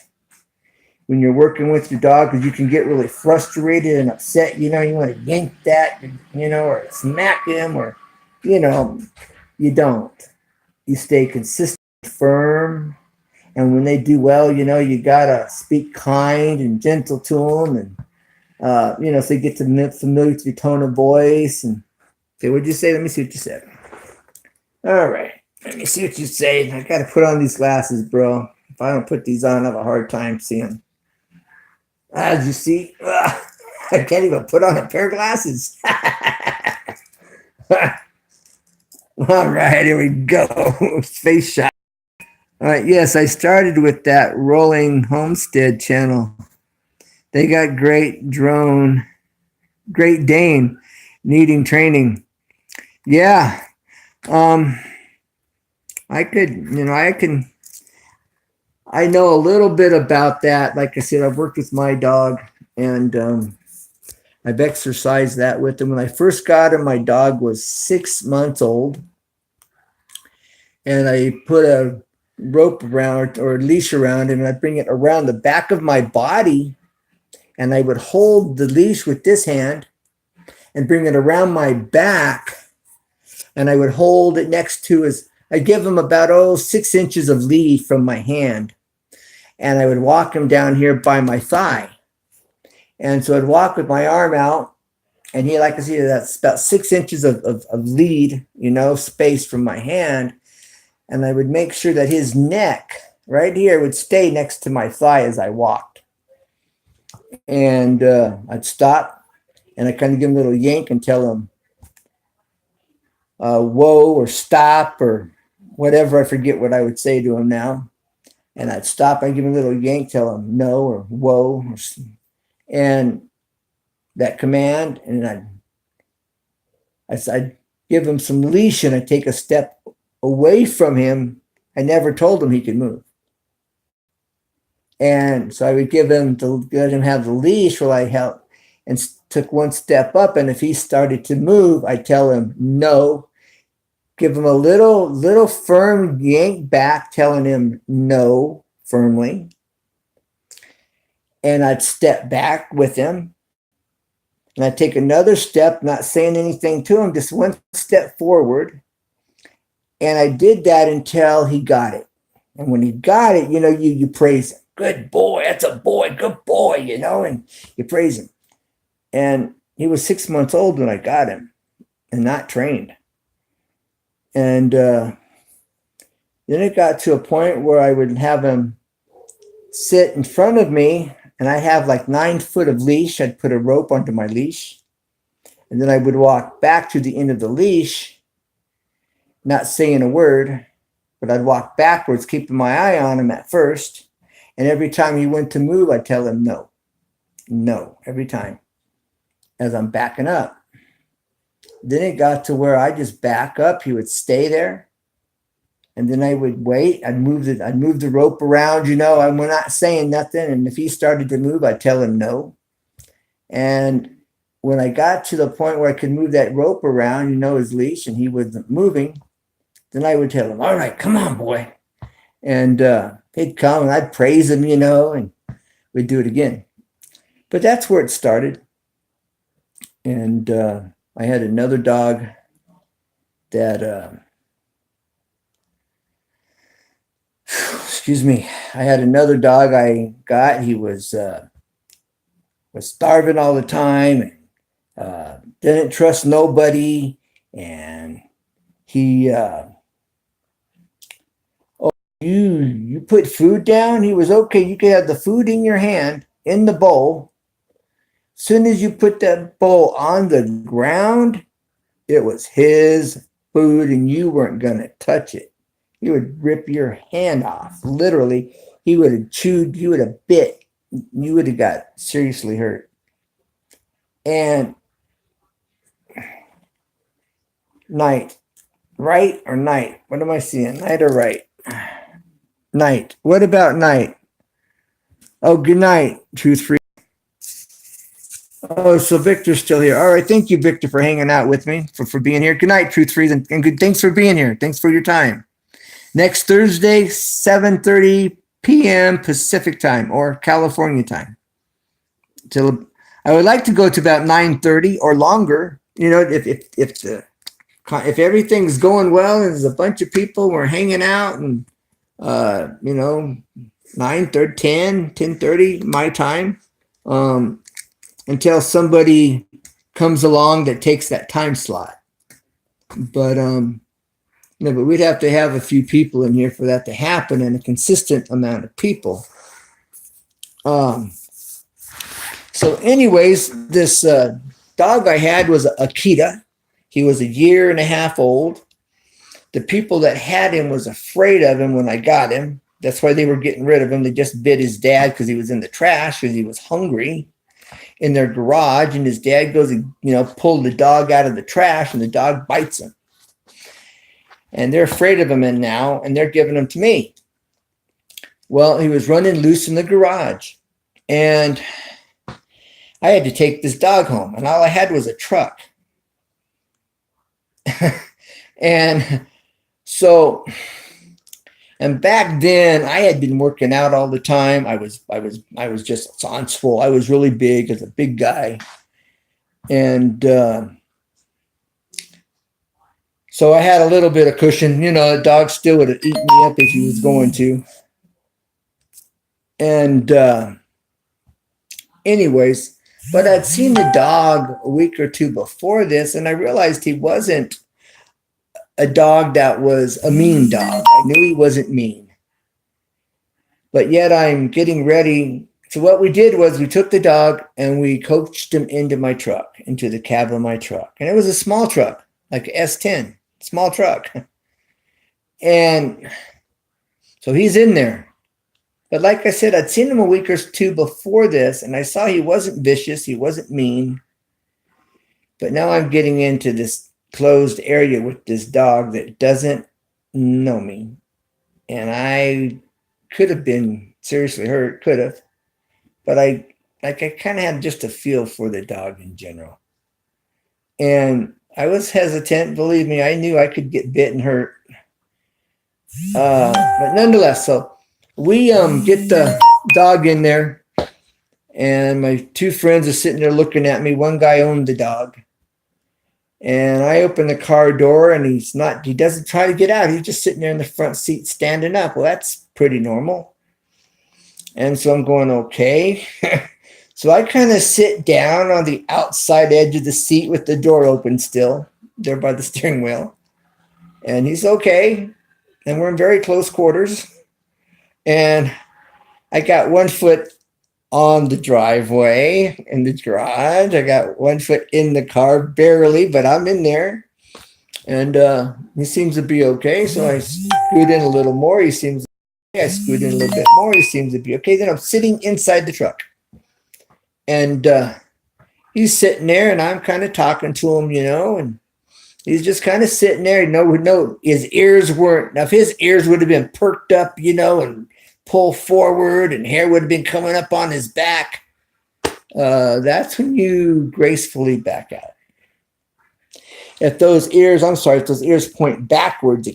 when you're working with your dog, because you can get really frustrated and upset. You know, you want to yank that, you know, or smack him, or, you know, you don't. You stay consistent, firm, and when they do well, you know, you got to speak kind and gentle to them, and, you know, so you get to familiar with your tone of voice. And okay, what'd you say? Let me see what you said. All right. Let me see what you say. I got to put on these glasses, bro. If I don't put these on, I have a hard time seeing. As you see, I can't even put on a pair of glasses. All right, here we go. Face shot. All right, yes, I started with that Rolling Homestead channel. They got Great Dane needing training. Yeah. I know a little bit about that. Like I said, I've worked with my dog, and I've exercised that with him. When I first got him, my dog was 6 months old, and I put a rope around or a leash around him, and I bring it around the back of my body, and I would hold the leash with this hand and bring it around my back and I would hold it next to his, I'd give him about 6 inches of lead from my hand, and I would walk him down here by my thigh. And so I'd walk with my arm out, and he, like I see, that's about 6 inches of lead, space from my hand. And I would make sure that his neck right here would stay next to my thigh as I walked. And I'd stop, and I kind of give him a little yank and tell him, whoa, or stop, or whatever. I forget what I would say to him now. And I'd stop, I'd give him a little yank, tell him no, or whoa, and that command, and I'd give him some leash, and I'd take a step away from him. I never told him he could move. And so I would let him have the leash while I held and took one step up. And if he started to move, I'd tell him no, give him a little firm yank back, telling him no firmly. And I'd step back with him. And I'd take another step, not saying anything to him, just one step forward. And I did that until he got it. And when he got it, you praise him. Good boy, that's a boy, good boy, and you praise him. And he was 6 months old when I got him and not trained. And then it got to a point where I would have him sit in front of me, and I have like 9 foot of leash. I'd put a rope onto my leash, and then I would walk back to the end of the leash, not saying a word, but I'd walk backwards, keeping my eye on him at first. And every time he went to move, I'd tell him no, every time as I'm backing up. Then it got to where I just back up. He would stay there. And then I would wait. I'd move the rope around, I'm not saying nothing. And if he started to move, I'd tell him no. And when I got to the point where I could move that rope around, his leash, and he wasn't moving, then I would tell him, all right, come on, boy. And he'd come, and I'd praise him, and we'd do it again. But that's where it started. And I had another dog that, excuse me, I had another dog I got. He was starving all the time, and didn't trust nobody, and he you put food down, he was okay. You could have the food in your hand in the bowl. As soon as you put that bowl on the ground, it was his food, and you weren't going to touch it. He would rip your hand off. Literally, he would have chewed, you would have bit, you would have got seriously hurt. And night, right or night? What am I seeing? Night or right? Night. What about night? Oh, good night, Truth Free. Oh, so Victor's still here. All right. Thank you, Victor, for hanging out with me, for being here. Good night, Truth Free, and good. Thanks for being here. Thanks for your time. Next Thursday, 7:30 p.m. Pacific time or California time. I would like to go to about 9:30 or longer. If everything's going well and there's a bunch of people, we're hanging out, and 9:30, 10:30 my time, until somebody comes along that takes that time slot. But but we'd have to have a few people in here for that to happen, and a consistent amount of people. So anyways, this dog I had was Akita. He was 1.5 years old. The people that had him was afraid of him when I got him. That's why they were getting rid of him. They just bit his dad because he was in the trash, because he was hungry in their garage. And his dad goes and, pulled the dog out of the trash, and the dog bites him. And they're afraid of him now, and they're giving him to me. Well, he was running loose in the garage, and I had to take this dog home, and all I had was a truck. And so, and back then I had been working out all the time. I was just on swole. I was really big, as a big guy. And So I had a little bit of cushion. You know, the dog still would have eaten me up if he was going to. And anyways, but I'd seen the dog a week or two before this, and I realized he wasn't a dog that was a mean dog. I knew he wasn't mean. But yet I'm getting ready. So what we did was we took the dog and we coached him into my truck, into the cab of my truck. And it was a small truck, like S10, small truck. And so he's in there. But like I said, I'd seen him a week or two before this, and I saw he wasn't vicious, he wasn't mean. But now I'm getting into this closed area with this dog that doesn't know me. And I could have been seriously hurt, could have. But I kind of had just a feel for the dog in general. And I was hesitant. Believe me, I knew I could get bit and hurt. But nonetheless, so we get the dog in there, and my two friends are sitting there looking at me. One guy owned the dog. And I open the car door, and he doesn't try to get out. He's just sitting there in the front seat standing up. Well, that's pretty normal. And so I'm going, okay. So I kind of sit down on the outside edge of the seat with the door open still, there by the steering wheel. And he's okay. And we're in very close quarters. And I got one foot on the driveway in the garage. I got one foot in the car, barely, but I'm in there. And he seems to be okay. So I scoot in a little more. He seems okay. I scoot in a little bit more. He seems to be okay. Then I'm sitting inside the truck. And he's sitting there, and I'm kind of talking to him, you know, and he's just kind of sitting there. No, his ears weren't. Now, if his ears would have been perked up, you know, and pull forward, and hair would have been coming up on his back, that's when you gracefully back out. If those ears point backwards,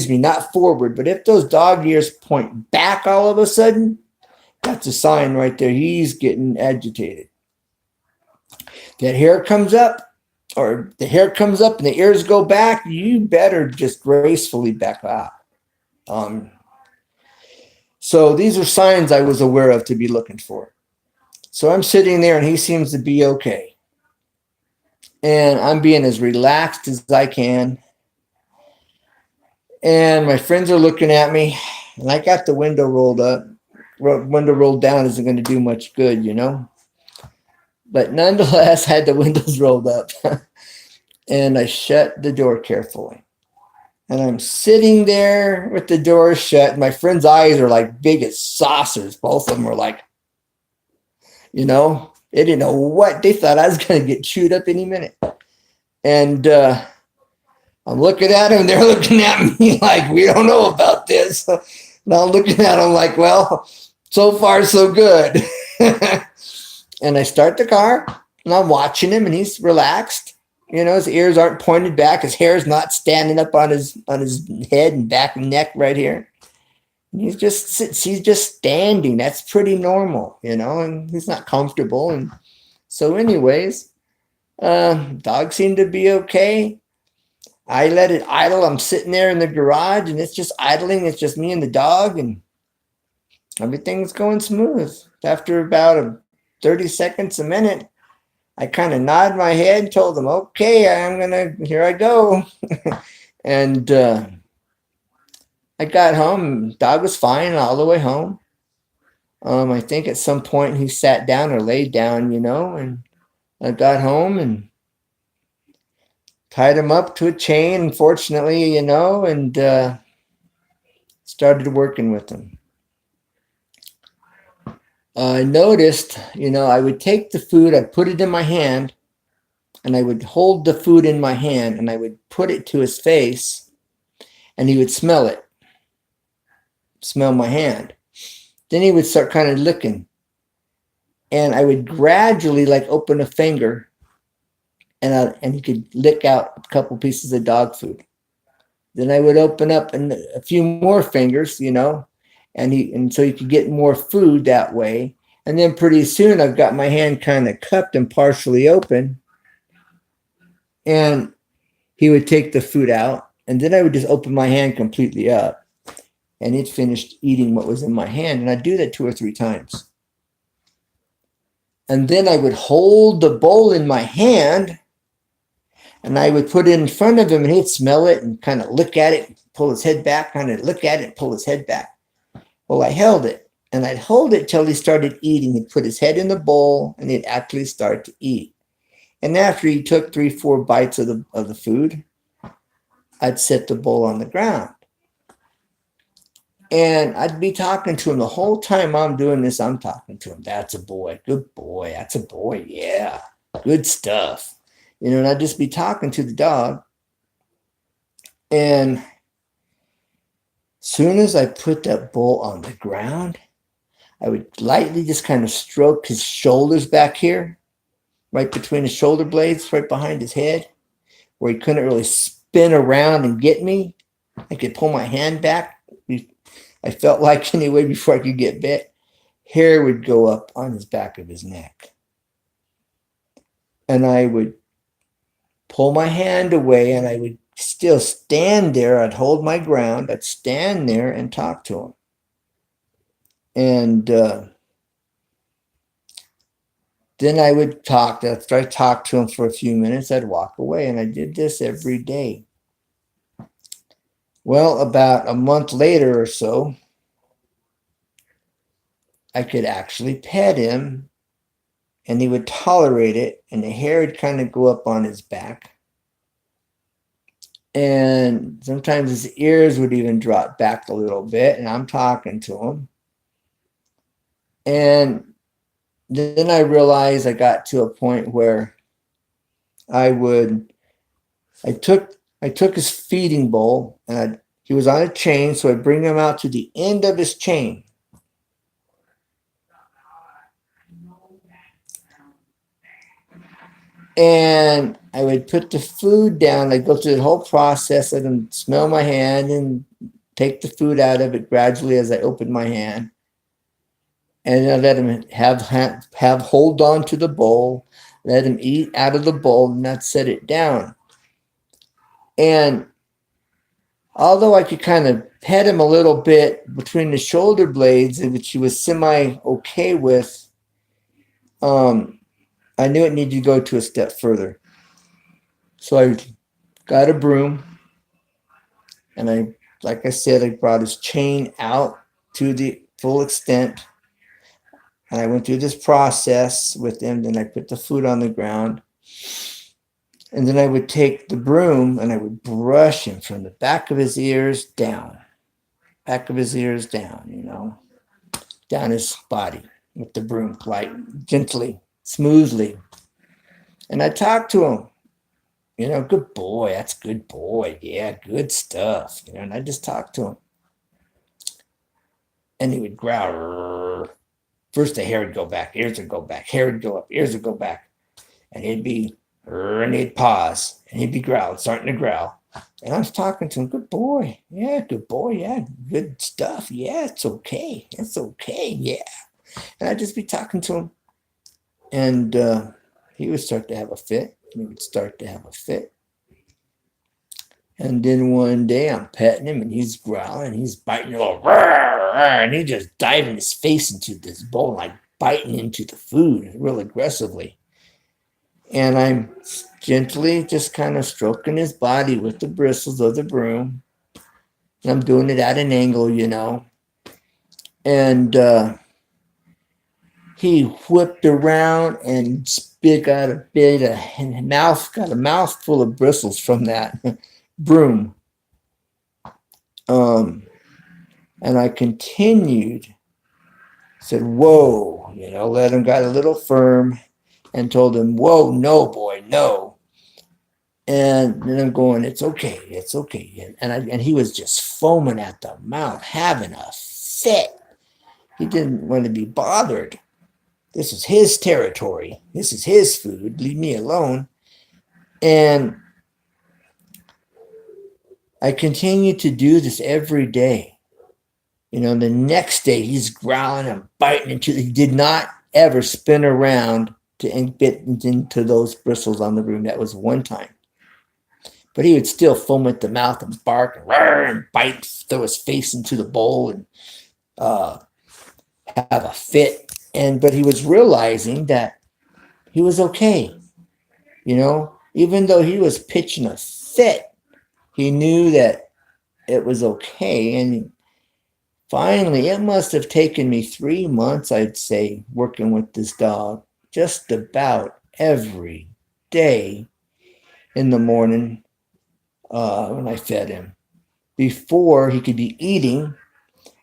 not forward, but if those dog ears point back all of a sudden, that's a sign right there. He's getting agitated. That hair comes up, or the hair comes up and the ears go back, you better just gracefully back out. So these are signs I was aware of to be looking for. So I'm sitting there, and he seems to be okay. And I'm being as relaxed as I can. And my friends are looking at me, and I got the window rolled up. Window rolled down isn't going to do much good, you know. But nonetheless, I had the windows rolled up. And I shut the door carefully. And I'm sitting there with the door shut. And my friend's eyes are like big as saucers. Both of them were like, you know, they didn't know what. They thought I was going to get chewed up any minute. And I'm looking at them. They're looking at me like, we don't know about this. And I'm looking at them like, well, so far, so good. And I start the car, and I'm watching him, and he's relaxed. You know, his ears aren't pointed back. His hair is not standing up on his head and back and neck right here. And he's just standing. That's pretty normal, you know, and he's not comfortable. And so anyways, dog seemed to be okay. I let it idle. I'm sitting there in the garage, and it's just idling. It's just me and the dog, and everything's going smooth. After about 30 seconds, a minute, I kind of nodded my head and told them, okay, here I go. And I got home. Dog was fine all the way home. I think at some point he sat down or laid down, you know, and I got home and tied him up to a chain, unfortunately, you know, and started working with him. I noticed, you know, I would take the food, I'd put it in my hand, and I would hold the food in my hand, and I would put it to his face, and he would smell it, smell my hand. Then he would start kind of licking, and I would gradually like open a finger, and he could lick out a couple pieces of dog food. Then I would open up a few more fingers, you know, and so you could get more food that way. And then pretty soon I've got my hand kind of cupped and partially open, and he would take the food out, And then I would just open my hand completely up, and it finished eating what was in my hand. And I'd do that 2 or 3 times. And then I would hold the bowl in my hand, and I would put it in front of him, and he'd smell it and kind of look at it, pull his head back, kind of look at it, pull his head back. Well, I held it, and I'd hold it till he started eating. He'd put his head in the bowl, and he'd actually start to eat. And after he took 3, 4 bites of the food, I'd set the bowl on the ground. And I'd be talking to him the whole time I'm doing this. I'm talking to him. That's a boy. Good boy. That's a boy. Yeah. Good stuff. And I'd just be talking to the dog. And soon as I put that bowl on the ground, I would lightly just kind of stroke his shoulders back here, right between his shoulder blades, right behind his head, where he couldn't really spin around and get me. I could pull my hand back. I felt like anyway before I could get bit. Hair would go up on his back of his neck. And I would pull my hand away, and I would still stand there. I'd hold my ground. I'd stand there and talk to him. And then I would talk. After I talked to him for a few minutes, I'd walk away. And I did this every day. Well, about a month later or so, I could actually pet him, and he would tolerate it, and the hair would kind of go up on his back. And sometimes his ears would even drop back a little bit, and I'm talking to him. And then I realized I got to a point where I took his feeding bowl, and he was on a chain, so I'd bring him out to the end of his chain. And I would put the food down. I'd go through the whole process. Let him smell my hand and take the food out of it gradually as I opened my hand. And I let him have hold on to the bowl, let him eat out of the bowl, and not set it down. And although I could kind of pet him a little bit between the shoulder blades, which he was semi-okay with, I knew it needed to go to a step further. So I got a broom, and like I said, I brought his chain out to the full extent. And I went through this process with him. Then I put the food on the ground. And then I would take the broom and I would brush him from the back of his ears down. Back of his ears down, down his body with the broom, gently, smoothly. And I talked to him, good boy, that's good boy. Yeah, good stuff. And I just talked to him. And he would growl. First the hair would go back, ears would go back, hair would go up, ears would go back. And he'd pause, and he'd be growling, starting to growl. And I was talking to him, good boy, yeah, good stuff, yeah, it's okay, yeah. And I'd just be talking to him, and he would start to have a fit. And then one day I'm petting him, and he's growling, he's biting, and he just diving his face into this bowl, like biting into the food real aggressively. And I'm gently just kind of stroking his body with the bristles of the broom. And I'm doing it at an angle, And he whipped around and got a mouthful of bristles from that broom. And I continued, said, whoa, let him got a little firm. And told him, whoa, no, boy, no. And then I'm going, it's okay. And he was just foaming at the mouth, having a fit. He didn't want to be bothered. This is his territory. This is his food. Leave me alone. And I continued to do this every day. The next day he's growling and biting he did not ever spin around to bit into those bristles on the broom. That was one time. but he would still foam at the mouth and bark and, and bite, throw his face into the bowl and have a fit. But he was realizing that he was okay. Even though he was pitching a fit, he knew that it was okay. And finally, it must have taken me 3 months, I'd say, working with this dog just about every day in the morning when I fed him. Before he could be eating,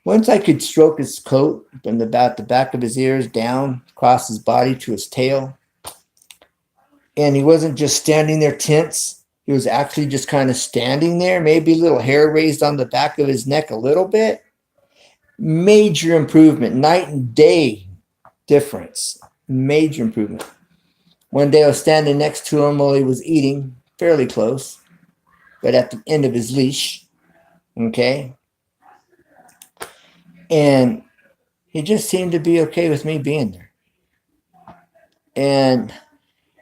once I could stroke his coat from the back of his ears down across his body to his tail, and he wasn't just standing there tense. He was actually just kind of standing there, maybe a little hair raised on the back of his neck a little bit. Major improvement, night and day difference. Major improvement. One day I was standing next to him while he was eating, fairly close, but at the end of his leash. Okay. And he just seemed to be okay with me being there. And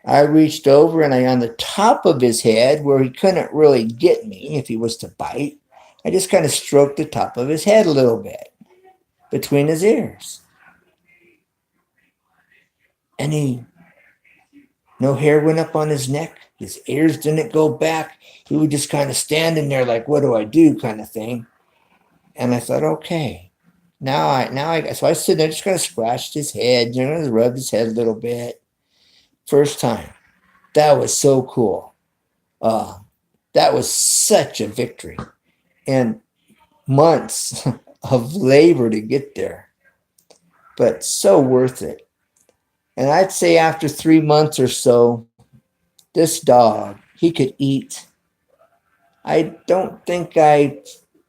I reached over and on the top of his head, where he couldn't really get me if he was to bite, I just kind of stroked the top of his head a little bit between his ears. And no hair went up on his neck. His ears didn't go back. He was just kind of standing there like, what do I do kind of thing. And I thought, okay, so I stood there, just kind of scratched his head, rubbed his head a little bit. First time. That was so cool. That was such a victory. And months of labor to get there, but so worth it. And I'd say after 3 months or so, this dog, he could eat. I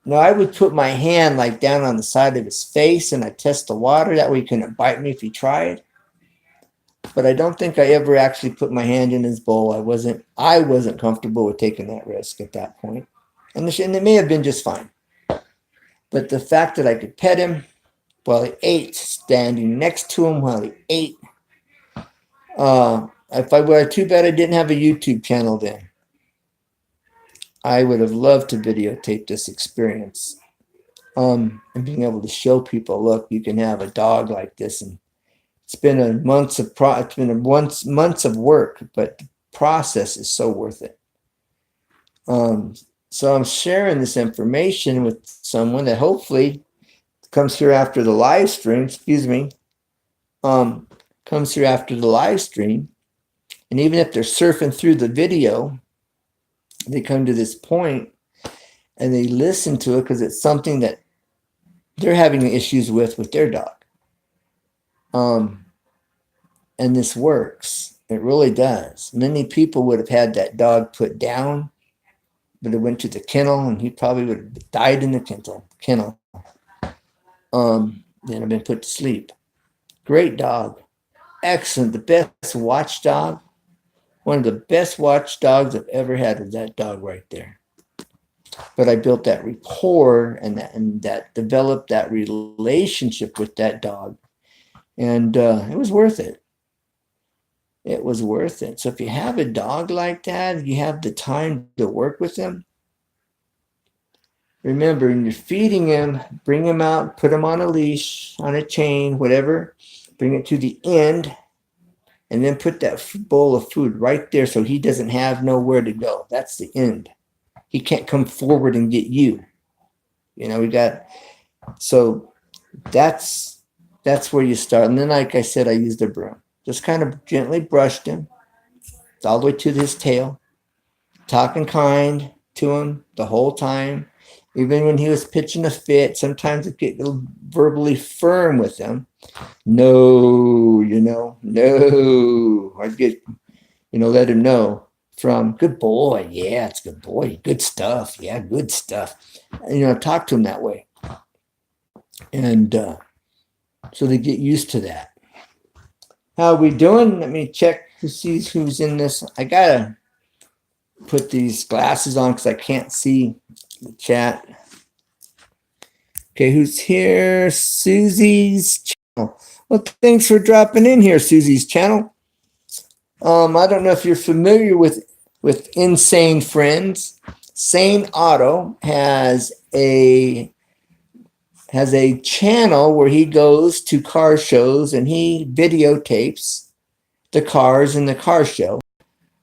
would put my hand like down on the side of his face and I'd test the water. That way he couldn't bite me if he tried. But I don't think I ever actually put my hand in his bowl. I wasn't comfortable with taking that risk at that point. And it may have been just fine. But the fact that I could pet him while he ate, standing next to him while he ate. Too bad I didn't have a YouTube channel then. I would have loved to videotape this experience. And being able to show people, look, you can have a dog like this. And it's been months of work, but the process is so worth it. So I'm sharing this information with someone that hopefully comes here after the live stream, comes here after the live stream. And even if they're surfing through the video, they come to this point and they listen to it because it's something that they're having issues with their dog. And this works. It really does. Many people would have had that dog put down, but it went to the kennel and he probably would have died in the kennel. Then have been put to sleep. Great dog. Excellent. The best watchdog. One of the best watchdogs I've ever had was that dog right there. But I built that rapport and that developed that relationship with that dog. And it was worth it. It was worth it. So if you have a dog like that, you have the time to work with him. Remember, when you're feeding him, bring him out, put him on a leash, on a chain, whatever. Bring it to the end, and then put that bowl of food right there so he doesn't have nowhere to go. That's the end. He can't come forward and get you. So that's where you start. And then, like I said, I used a broom. Just kind of gently brushed him all the way to his tail, talking kind to him the whole time. Even when he was pitching a fit, sometimes it get verbally firm with him. No. I'd get, let him know from good boy. Yeah, it's good boy. Good stuff. Yeah, good stuff. Talk to him that way. And so they get used to that. How are we doing? Let me check to see who's in this. I got to put these glasses on because I can't see the chat. Okay, who's here? Susie's channel. Well, thanks for dropping in here, Susie's channel. I don't know if you're familiar with with insane friends. Sane Auto has a channel where he goes to car shows and he videotapes the cars in the car show.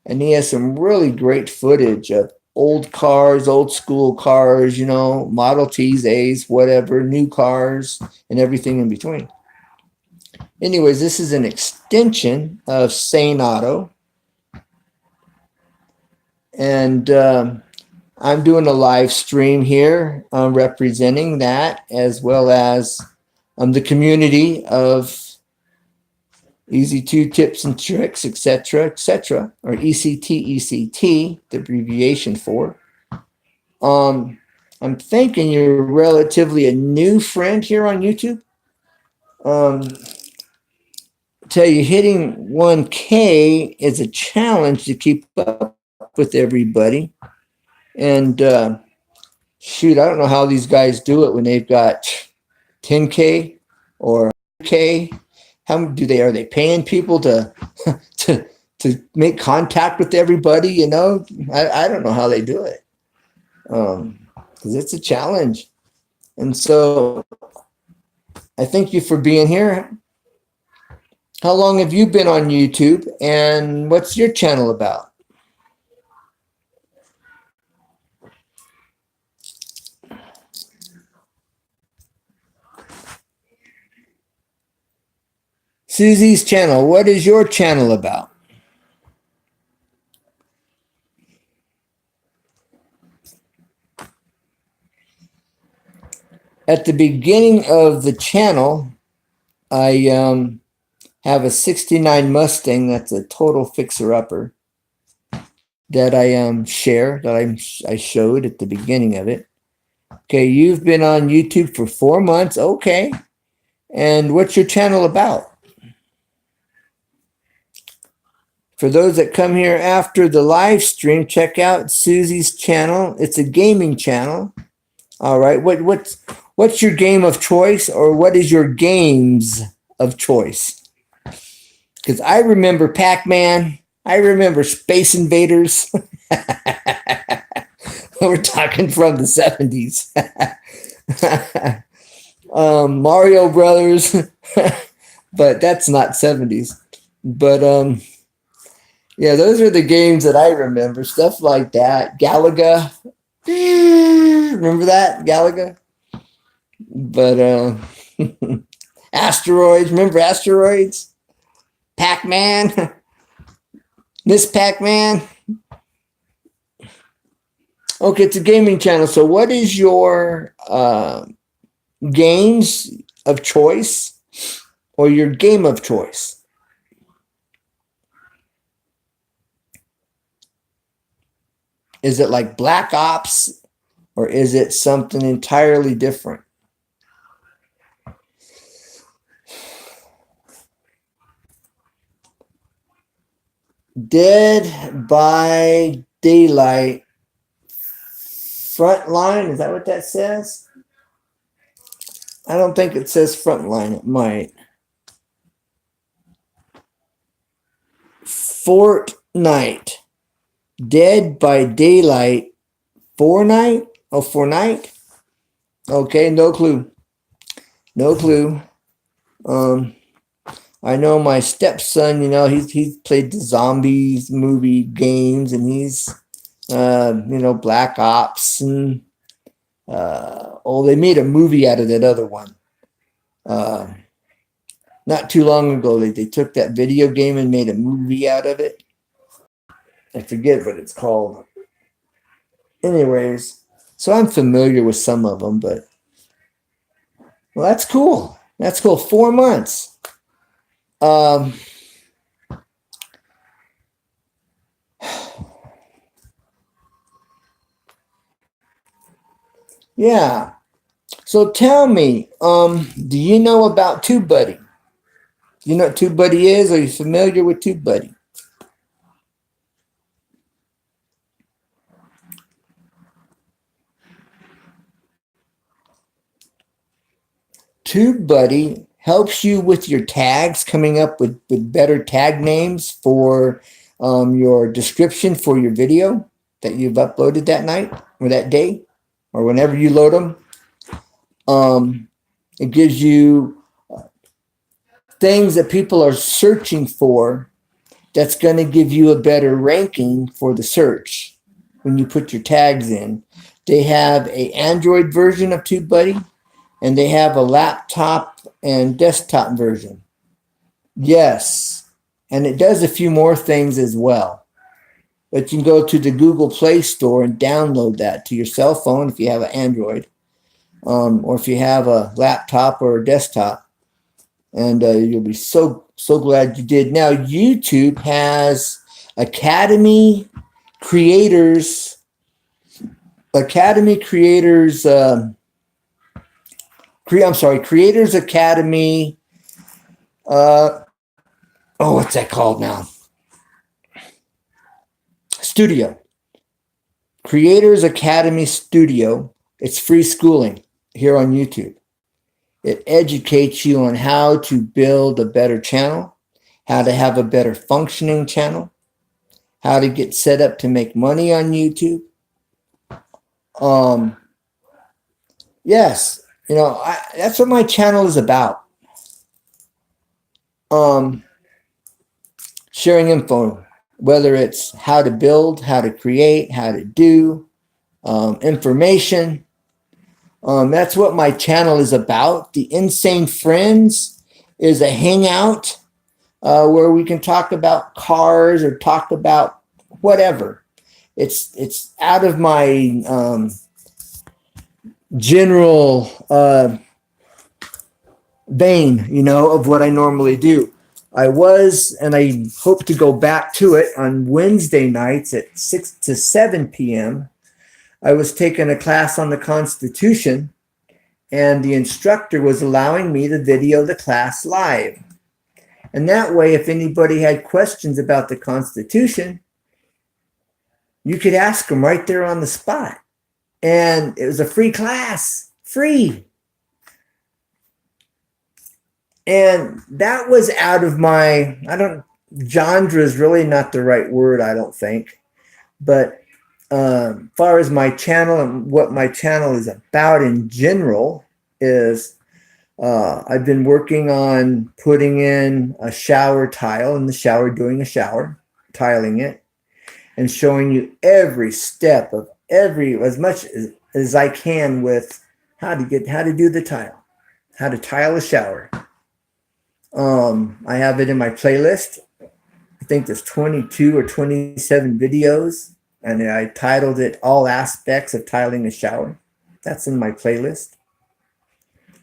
And he has some really great footage of old cars, old school cars, you know, Model Ts, A's, whatever, new cars, and everything in between. Anyways, this is an extension of Sane Auto. And I'm doing a live stream here representing that, as well as the community of Easy 2 Tips and Tricks, etc., or ECT, the abbreviation for. I'm thinking you're relatively a new friend here on YouTube. Tell you, hitting 1K is a challenge to keep up with everybody. And shoot, I don't know how these guys do it when they've got 10K or 100K. How do they, are they paying people to make contact with everybody? You know, I don't know how they do it. Because it's a challenge. And so I thank you for being here. How long have you been on YouTube, and what's your channel about? Susie's channel, what is your channel about? At the beginning of the channel, I have a 69 Mustang that's a total fixer-upper that I share, that I showed at the beginning of it. Okay, you've been on YouTube for 4 months. Okay. And what's your channel about? For those that come here after the live stream, check out Susie's channel. It's a gaming channel. All right. What's your game of choice, or what is your games of choice? Because I remember Pac-Man. I remember Space Invaders. We're talking from the 70s. Mario Brothers. But that's not 70s. But yeah, those are the games that I remember. Stuff like that. Galaga. Remember that? Galaga? But Asteroids. Remember Asteroids? Pac-Man. Miss Pac-Man. Okay, it's a gaming channel. So what is your games of choice, or your game of choice? Is it like Black Ops, or is it something entirely different? Dead by Daylight Frontline, is that what that says? I don't think it says Frontline. It might. Fortnite. Dead by Daylight. Fortnite? Oh, Fortnite? Okay, no clue. No clue. I know my stepson, you know, he's played the zombies movie games, and he's you know, Black Ops, and they made a movie out of that other one. Not too long ago, they took that video game and made a movie out of it. I forget what it's called. Anyways, so I'm familiar with some of them, but well, that's cool. That's cool. 4 months. Yeah. So tell me, do you know about TubeBuddy? Do you know what TubeBuddy is? Are you familiar with TubeBuddy? TubeBuddy helps you with your tags, coming up with better tag names for your description for your video that you've uploaded that night or that day or whenever you load them. It gives you things that people are searching for that's going to give you a better ranking for the search when you put your tags in. They have a Android version of TubeBuddy, and they have a laptop and desktop version. Yes, and it does a few more things as well. But you can go to the Google Play Store and download that to your cell phone if you have an Android, or if you have a laptop or a desktop, and you'll be so glad you did. Now, YouTube has Academy Creators, Creators Academy. What's that called now? Studio. Creators Academy Studio. It's free schooling here on YouTube. It educates you on how to build a better channel, how to have a better functioning channel, how to get set up to make money on YouTube. Yes, that's what my channel is about. Sharing info, whether it's how to build, how to create, how to do, information. That's what my channel is about. The Insane Friends is a hangout where we can talk about cars or talk about whatever. It's out of my general vein, of what I normally do. I was, and I hope to go back to it on Wednesday nights at 6 to 7 p.m. I was taking a class on the Constitution, and the instructor was allowing me to video the class live. And that way, if anybody had questions about the Constitution, you could ask them right there on the spot. And it was a free class, free. And that was out of my, genre is really not the right word, I don't think. But as far as my channel and what my channel is about in general is I've been working on putting in a shower tile in the shower, doing a shower, tiling it, and showing you every step of as much as I can with how to do the tile, how to tile a shower. I have it in my playlist. I think there's 22 or 27 videos, and I titled it All Aspects of Tiling a Shower. That's in my playlist.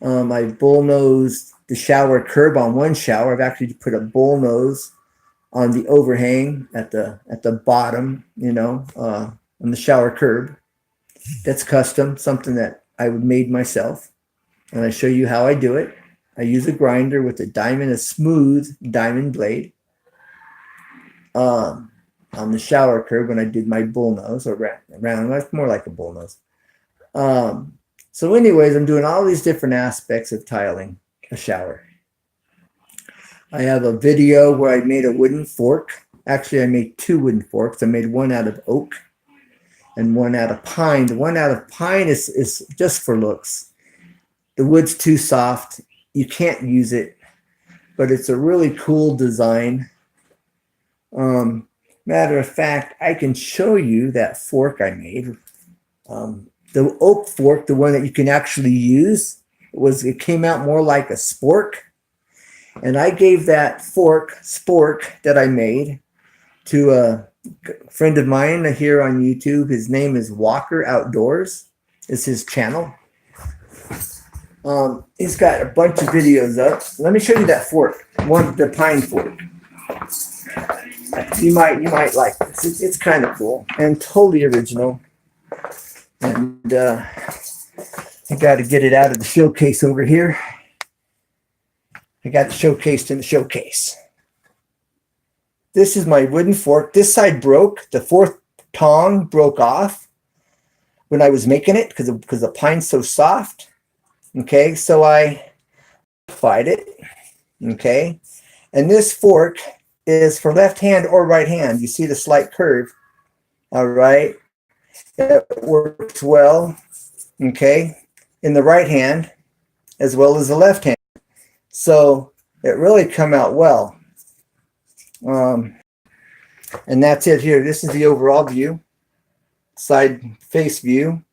I bullnosed the shower curb on one shower. I've actually put a bullnose on the overhang at the bottom, on the shower curb. That's custom, something that I made myself. And I show you how I do it. I use a grinder with a smooth diamond blade on the shower curb when I did my bullnose, or round, that's more like a bullnose. So anyways, I'm doing all these different aspects of tiling a shower. I have a video where I made a wooden fork. Actually, I made two wooden forks. I made one out of oak and one out of pine. The one out of pine is just for looks. The wood's too soft. You can't use it, but it's a really cool design. Matter of fact, I can show you that fork I made. The oak fork, the one that you can actually use, it came out more like a spork. And I gave that spork that I made to a friend of mine here on YouTube. His name is Walker Outdoors. It's his channel. He's got a bunch of videos up. Let me show you that fork, the pine fork. You might like this. It's kind of cool and totally original. And I got to get it out of the showcase over here. I got it showcased in the showcase. This is my wooden fork. This side broke. The fourth tong broke off when I was making it because the pine's so soft. Okay, so I modified it. Okay, and this fork is for left hand or right hand. You see the slight curve. All right. It works well, okay, in the right hand as well as the left hand. So it really come out well. And that's it here. This is the overall view, side face view.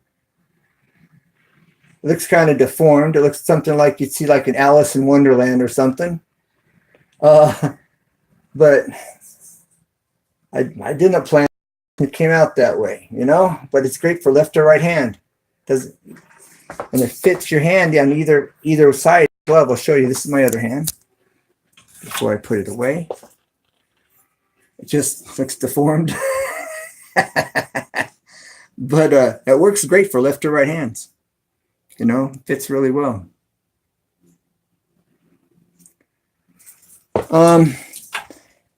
It looks kind of deformed. It looks something like you'd see like an Alice in Wonderland or something. But I didn't plan it came out that way, you know, but it's great for left or right hand. And it fits your hand on either side. Well, I'll show you. This is my other hand before I put it away. It just looks deformed. But it works great for left or right hands. You know, fits really well.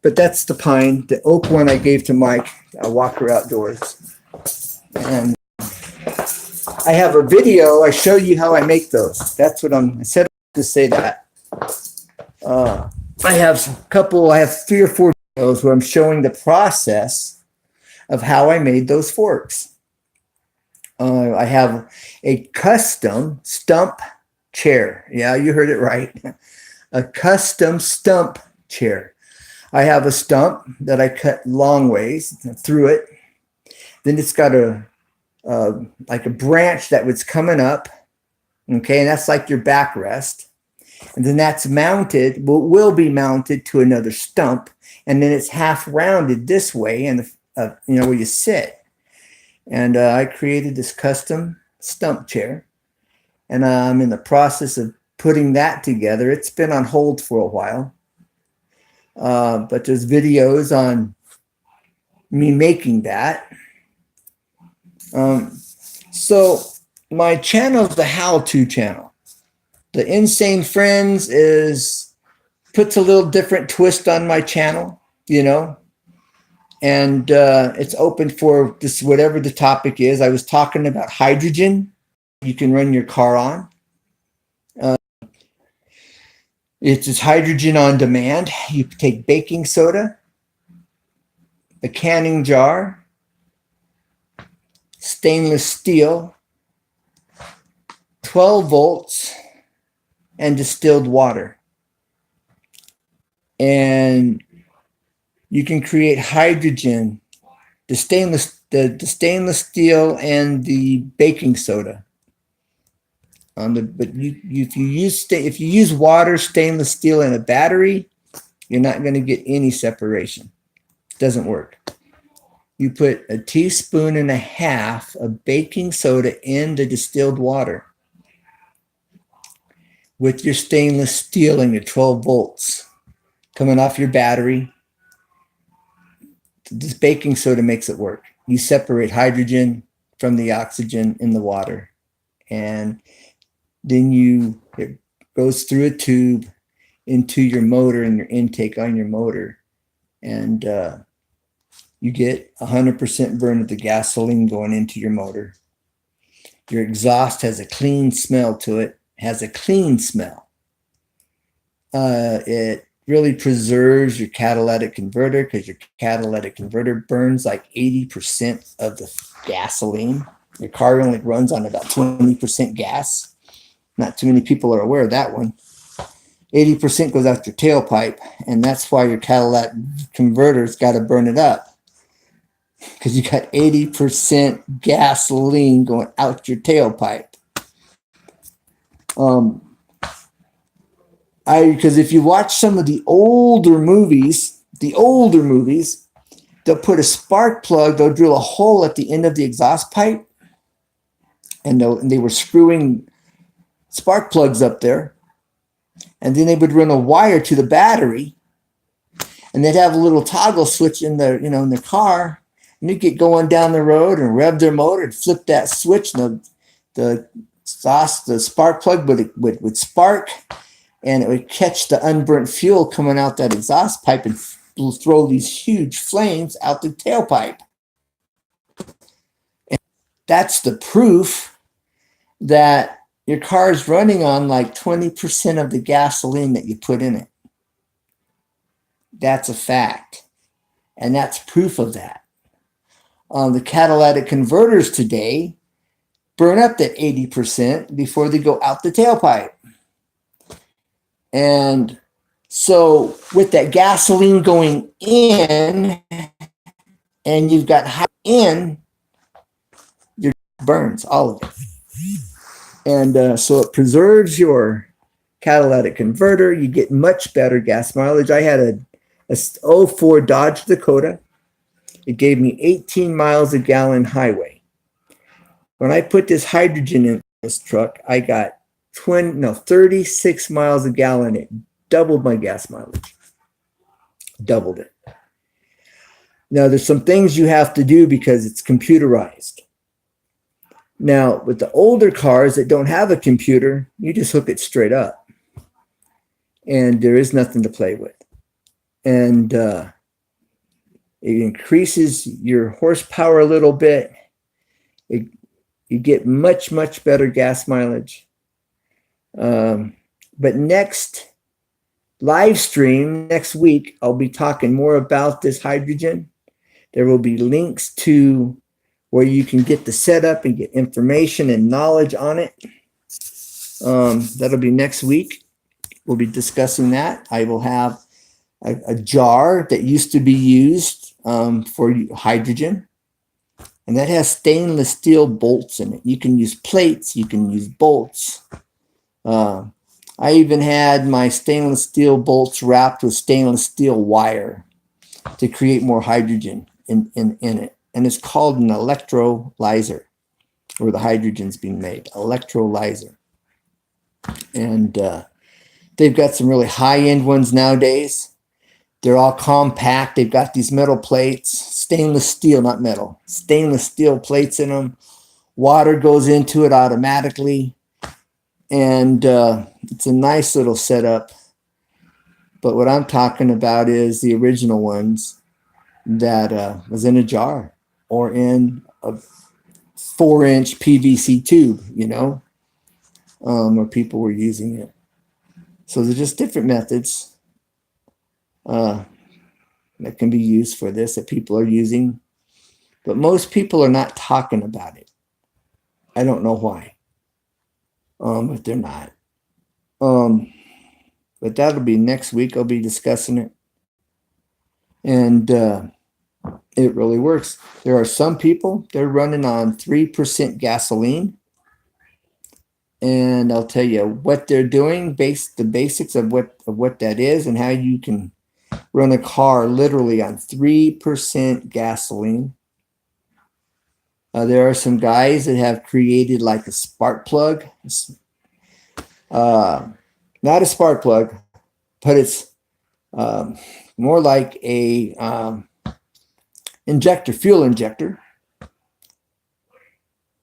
But that's the pine. The oak one I gave to Mike, a Walker Outdoors. And I have a video. I show you how I make those. That's what I said to say that. I have 3 or 4 videos where I'm showing the process of how I made those forks. I have a custom stump chair. Yeah, you heard it right. A custom stump chair. I have a stump that I cut long ways through it. Then it's got like a branch that was coming up. Okay, and that's like your backrest. And then that's mounted, will be mounted to another stump. And then it's half rounded this way, and where you sit. And I created this custom stump chair. And I'm in the process of putting that together. It's been on hold for a while. But there's videos on me making that. So my channel is the how-to channel. The Insane Friends puts a little different twist on my channel, you know, and it's open for just whatever the topic is. I was talking about hydrogen you can run your car on. It's just hydrogen on demand. You take baking soda, a canning jar, stainless steel, 12 volts, and distilled water. And you can create hydrogen, the stainless steel and the baking soda. If you use water, stainless steel, and a battery, you're not going to get any separation. It doesn't work. You put 1.5 teaspoons of baking soda in the distilled water with your stainless steel and your 12 volts coming off your battery. This baking soda makes it work. You separate hydrogen from the oxygen in the water, and then it goes through a tube into your motor and your intake on your motor, and you get 100% burn of the gasoline going into your motor. Your exhaust has a clean smell to it. Has a clean smell. It really preserves your catalytic converter, because your catalytic converter burns like 80% of the gasoline. Your car only runs on about 20% gas. Not too many people are aware of that one. 80% goes out your tailpipe, and that's why your catalytic converter's got to burn it up, because you got 80% gasoline going out your tailpipe. Because if you watch some of the older movies, they'll put a spark plug, they'll drill a hole at the end of the exhaust pipe, and they were screwing spark plugs up there, and then they would run a wire to the battery, and they'd have a little toggle switch in their car, and they'd get going down the road and rev their motor and flip that switch, and the spark plug would spark, and it would catch the unburnt fuel coming out that exhaust pipe and throw these huge flames out the tailpipe. And that's the proof that your car is running on like 20% of the gasoline that you put in it. That's a fact. And that's proof of that. The catalytic converters today burn up that 80% before they go out the tailpipe. And so with that gasoline going in and you've got high in, your burns, all of it. And so it preserves your catalytic converter. You get much better gas mileage. I had a 04 Dodge Dakota. It gave me 18 miles a gallon highway. When I put this hydrogen in this truck, I got 36 miles a gallon. It doubled my gas mileage. Doubled it. Now, there's some things you have to do because it's computerized. Now, with the older cars that don't have a computer, you just hook it straight up. And there is nothing to play with. And it increases your horsepower a little bit. You get much, much better gas mileage. But next live stream, next week, I'll be talking more about this hydrogen. There will be links to where you can get the setup and get information and knowledge on it. That'll be next week. We'll be discussing that. I will have a jar that used to be used for hydrogen. And that has stainless steel bolts in it. You can use plates, you can use bolts. I even had my stainless steel bolts wrapped with stainless steel wire to create more hydrogen in it. And it's called an electrolyzer, where the hydrogen's being made, electrolyzer. And they've got some really high-end ones nowadays. They're all compact. They've got these metal plates, stainless steel, not metal, stainless steel plates in them. Water goes into it automatically. And it's a nice little setup. But what I'm talking about is the original ones that was in a jar or in a 4-inch PVC tube, where people were using it. So there's just different methods that can be used for this that people are using. But most people are not talking about it. I don't know why. But they're not. But that'll be next week. I'll be discussing it. And it really works. There are some people, they're running on 3% gasoline. And I'll tell you what they're doing, the basics of what that is and how you can run a car literally on 3% gasoline. There are some guys that have created like a spark plug. Not a spark plug, but it's more like a fuel injector.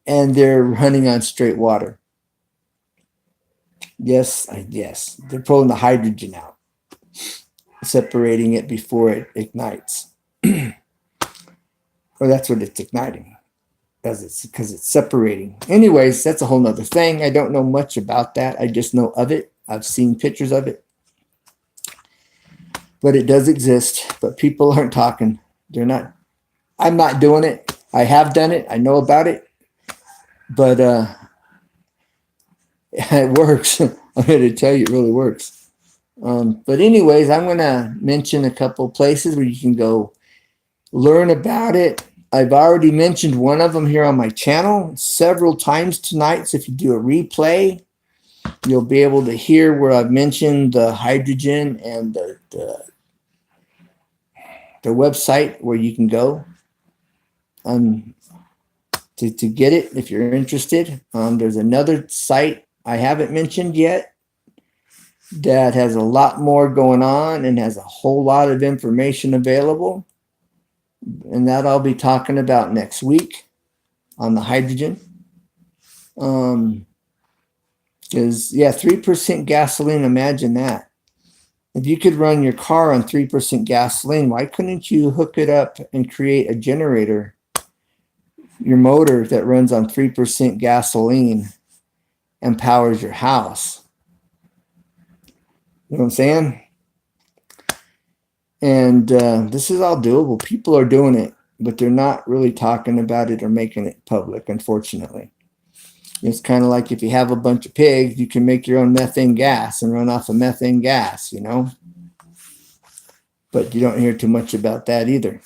And they're running on straight water. Yes. They're pulling the hydrogen out, separating it before it ignites. Or that's what it's igniting, because it's separating. Anyways, that's a whole nother thing. I don't know much about that. I just know of it. I've seen pictures of it. But it does exist. But people aren't talking. I'm not doing it. I have done it. I know about it. But it works. I'm going to tell you, it really works. But anyways, I'm going to mention a couple places where you can go learn about it. I've already mentioned one of them here on my channel several times tonight. So if you do a replay, you'll be able to hear where I've mentioned the hydrogen and the website where you can go to get it if you're interested. There's another site I haven't mentioned yet that has a lot more going on and has a whole lot of information available. And that I'll be talking about next week on the hydrogen. Because 3% gasoline, imagine that. If you could run your car on 3% gasoline, why couldn't you hook it up and create a generator, your motor that runs on 3% gasoline and powers your house? You know what I'm saying? And this is all doable. People are doing it, but they're not really talking about it or making it public, unfortunately. It's kind of like if you have a bunch of pigs, you can make your own methane gas and run off of methane gas, you know? But you don't hear too much about that either.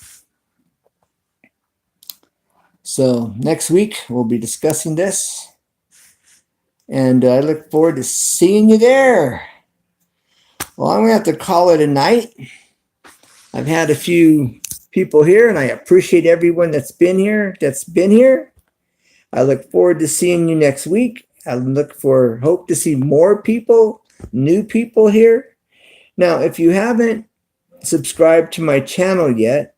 So next week, we'll be discussing this. And I look forward to seeing you there. Well, I'm going to have to call it a night. I've had a few people here, and I appreciate everyone that's been here. I look forward to seeing you next week. I hope to see more people, new people here. Now, if you haven't subscribed to my channel yet,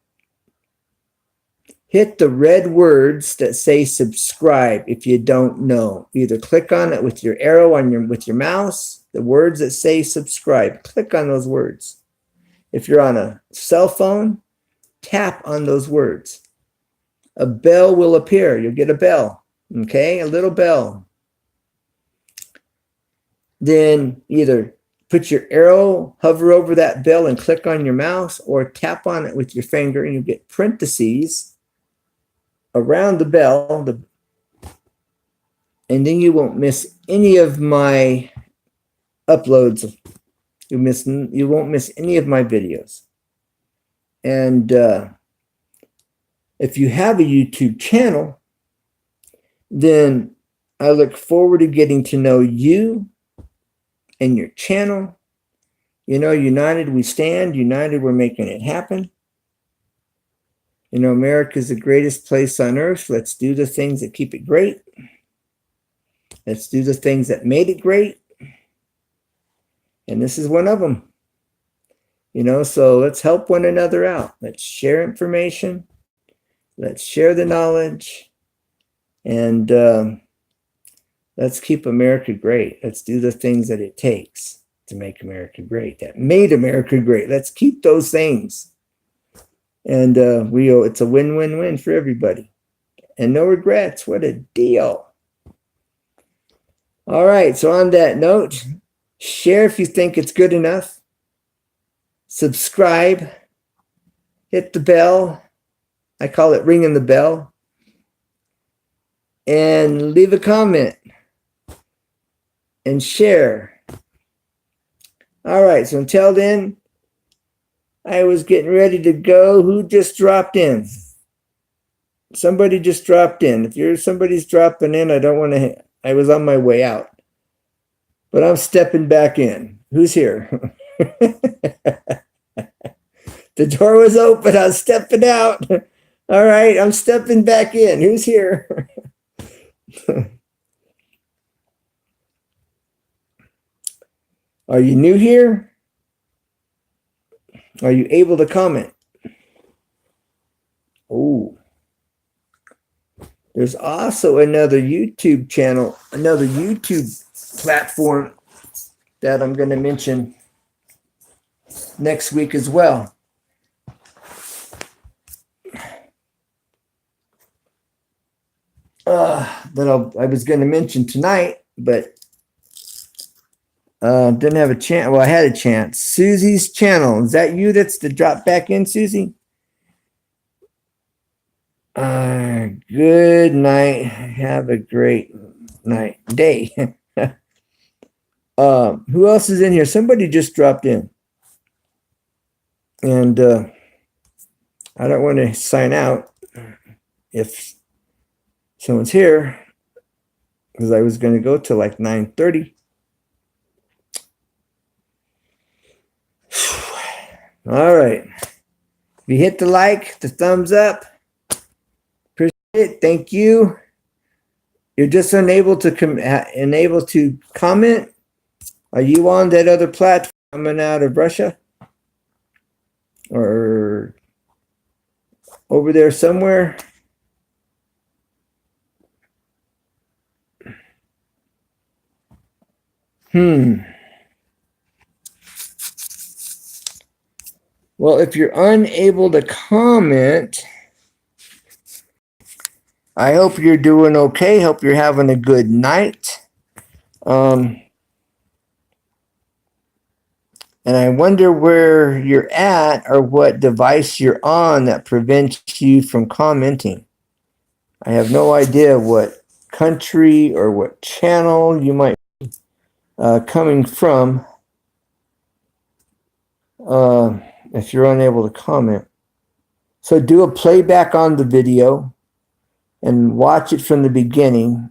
hit the red words that say subscribe if you don't know. Either click on it with your arrow with your mouse, the words that say subscribe. Click on those words. If you're on a cell phone, tap on those words. A bell will appear. You'll get a bell, okay? A little bell. Then either put your arrow, hover over that bell and click on your mouse, or tap on it with your finger and you get parentheses around the bell, and then you won't miss any of my uploads. You won't miss any of my videos. And if you have a YouTube channel, then I look forward to getting to know you and your channel. You know, united we stand, united we're making it happen. You know, America's the greatest place on earth. Let's do the things that keep it great. Let's do the things that made it great. And this is one of them. You know, so let's help one another out. Let's share information. Let's share the knowledge. And let's keep America great. Let's do the things that it takes to make America great, that made America great. Let's keep those things. And it's a win-win-win for everybody. And no regrets. What a deal. All right. So on that note, share if you think it's good enough. Subscribe. Hit the bell. I call it ringing the bell. And leave a comment. And share. All right. So until then, I was getting ready to go. Who just dropped in? Somebody just dropped in. If somebody's dropping in, I was on my way out. But I'm stepping back in. Who's here? The door was open. I was stepping out. All right, I'm stepping back in. Who's here? Are you new here? Are you able to comment? Oh, there's also another YouTube channel, another YouTube platform that I'm going to mention next week as well. That I was going to mention tonight, but didn't have a chance. Well, I had a chance. Susie's channel. Is that you that's to drop back in, Susie? Good night. Have a great day. Who else is in here? Somebody just dropped in. And I don't want to sign out if someone's here, because I was going to go till like 9:30. All right. If you hit the like, the thumbs up, appreciate it. Thank you. You're just unable to comment. Are you on that other platform coming out of Russia? Or over there somewhere? Well, if you're unable to comment, I hope you're doing okay. Hope you're having a good night. And I wonder where you're at or what device you're on that prevents you from commenting. I have no idea what country or what channel you might be coming from if you're unable to comment. So do a playback on the video and watch it from the beginning.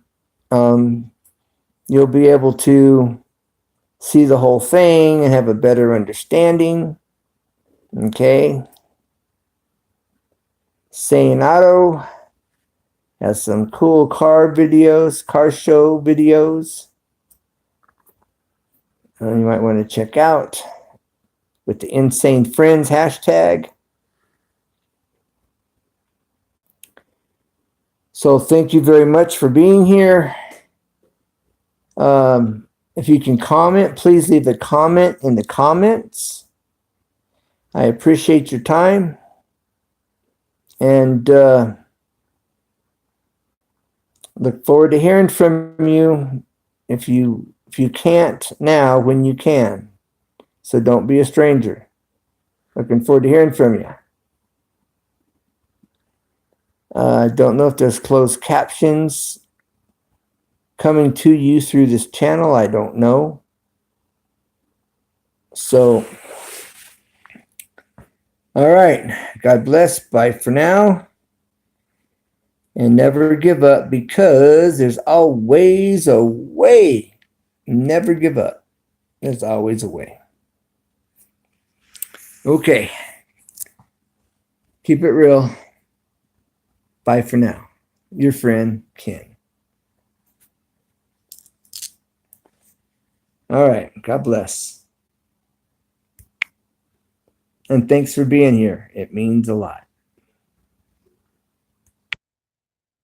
You'll be able to see the whole thing and have a better understanding. Okay. Sane Auto has some cool car videos, car show videos. You might want to check out with the Insane Friends hashtag. So thank you very much for being here. If you can comment, please leave a comment in the comments. I appreciate your time. And look forward to hearing from you if you can't now, when you can. So don't be a stranger. Looking forward to hearing from you. I don't know if there's closed captions coming to you through this channel. I don't know. So, all right. God bless. Bye for now. And never give up, because there's always a way. Never give up. There's always a way. Okay. Keep it real. Bye for now. Your friend, Ken. All right. God bless. And thanks for being here. It means a lot.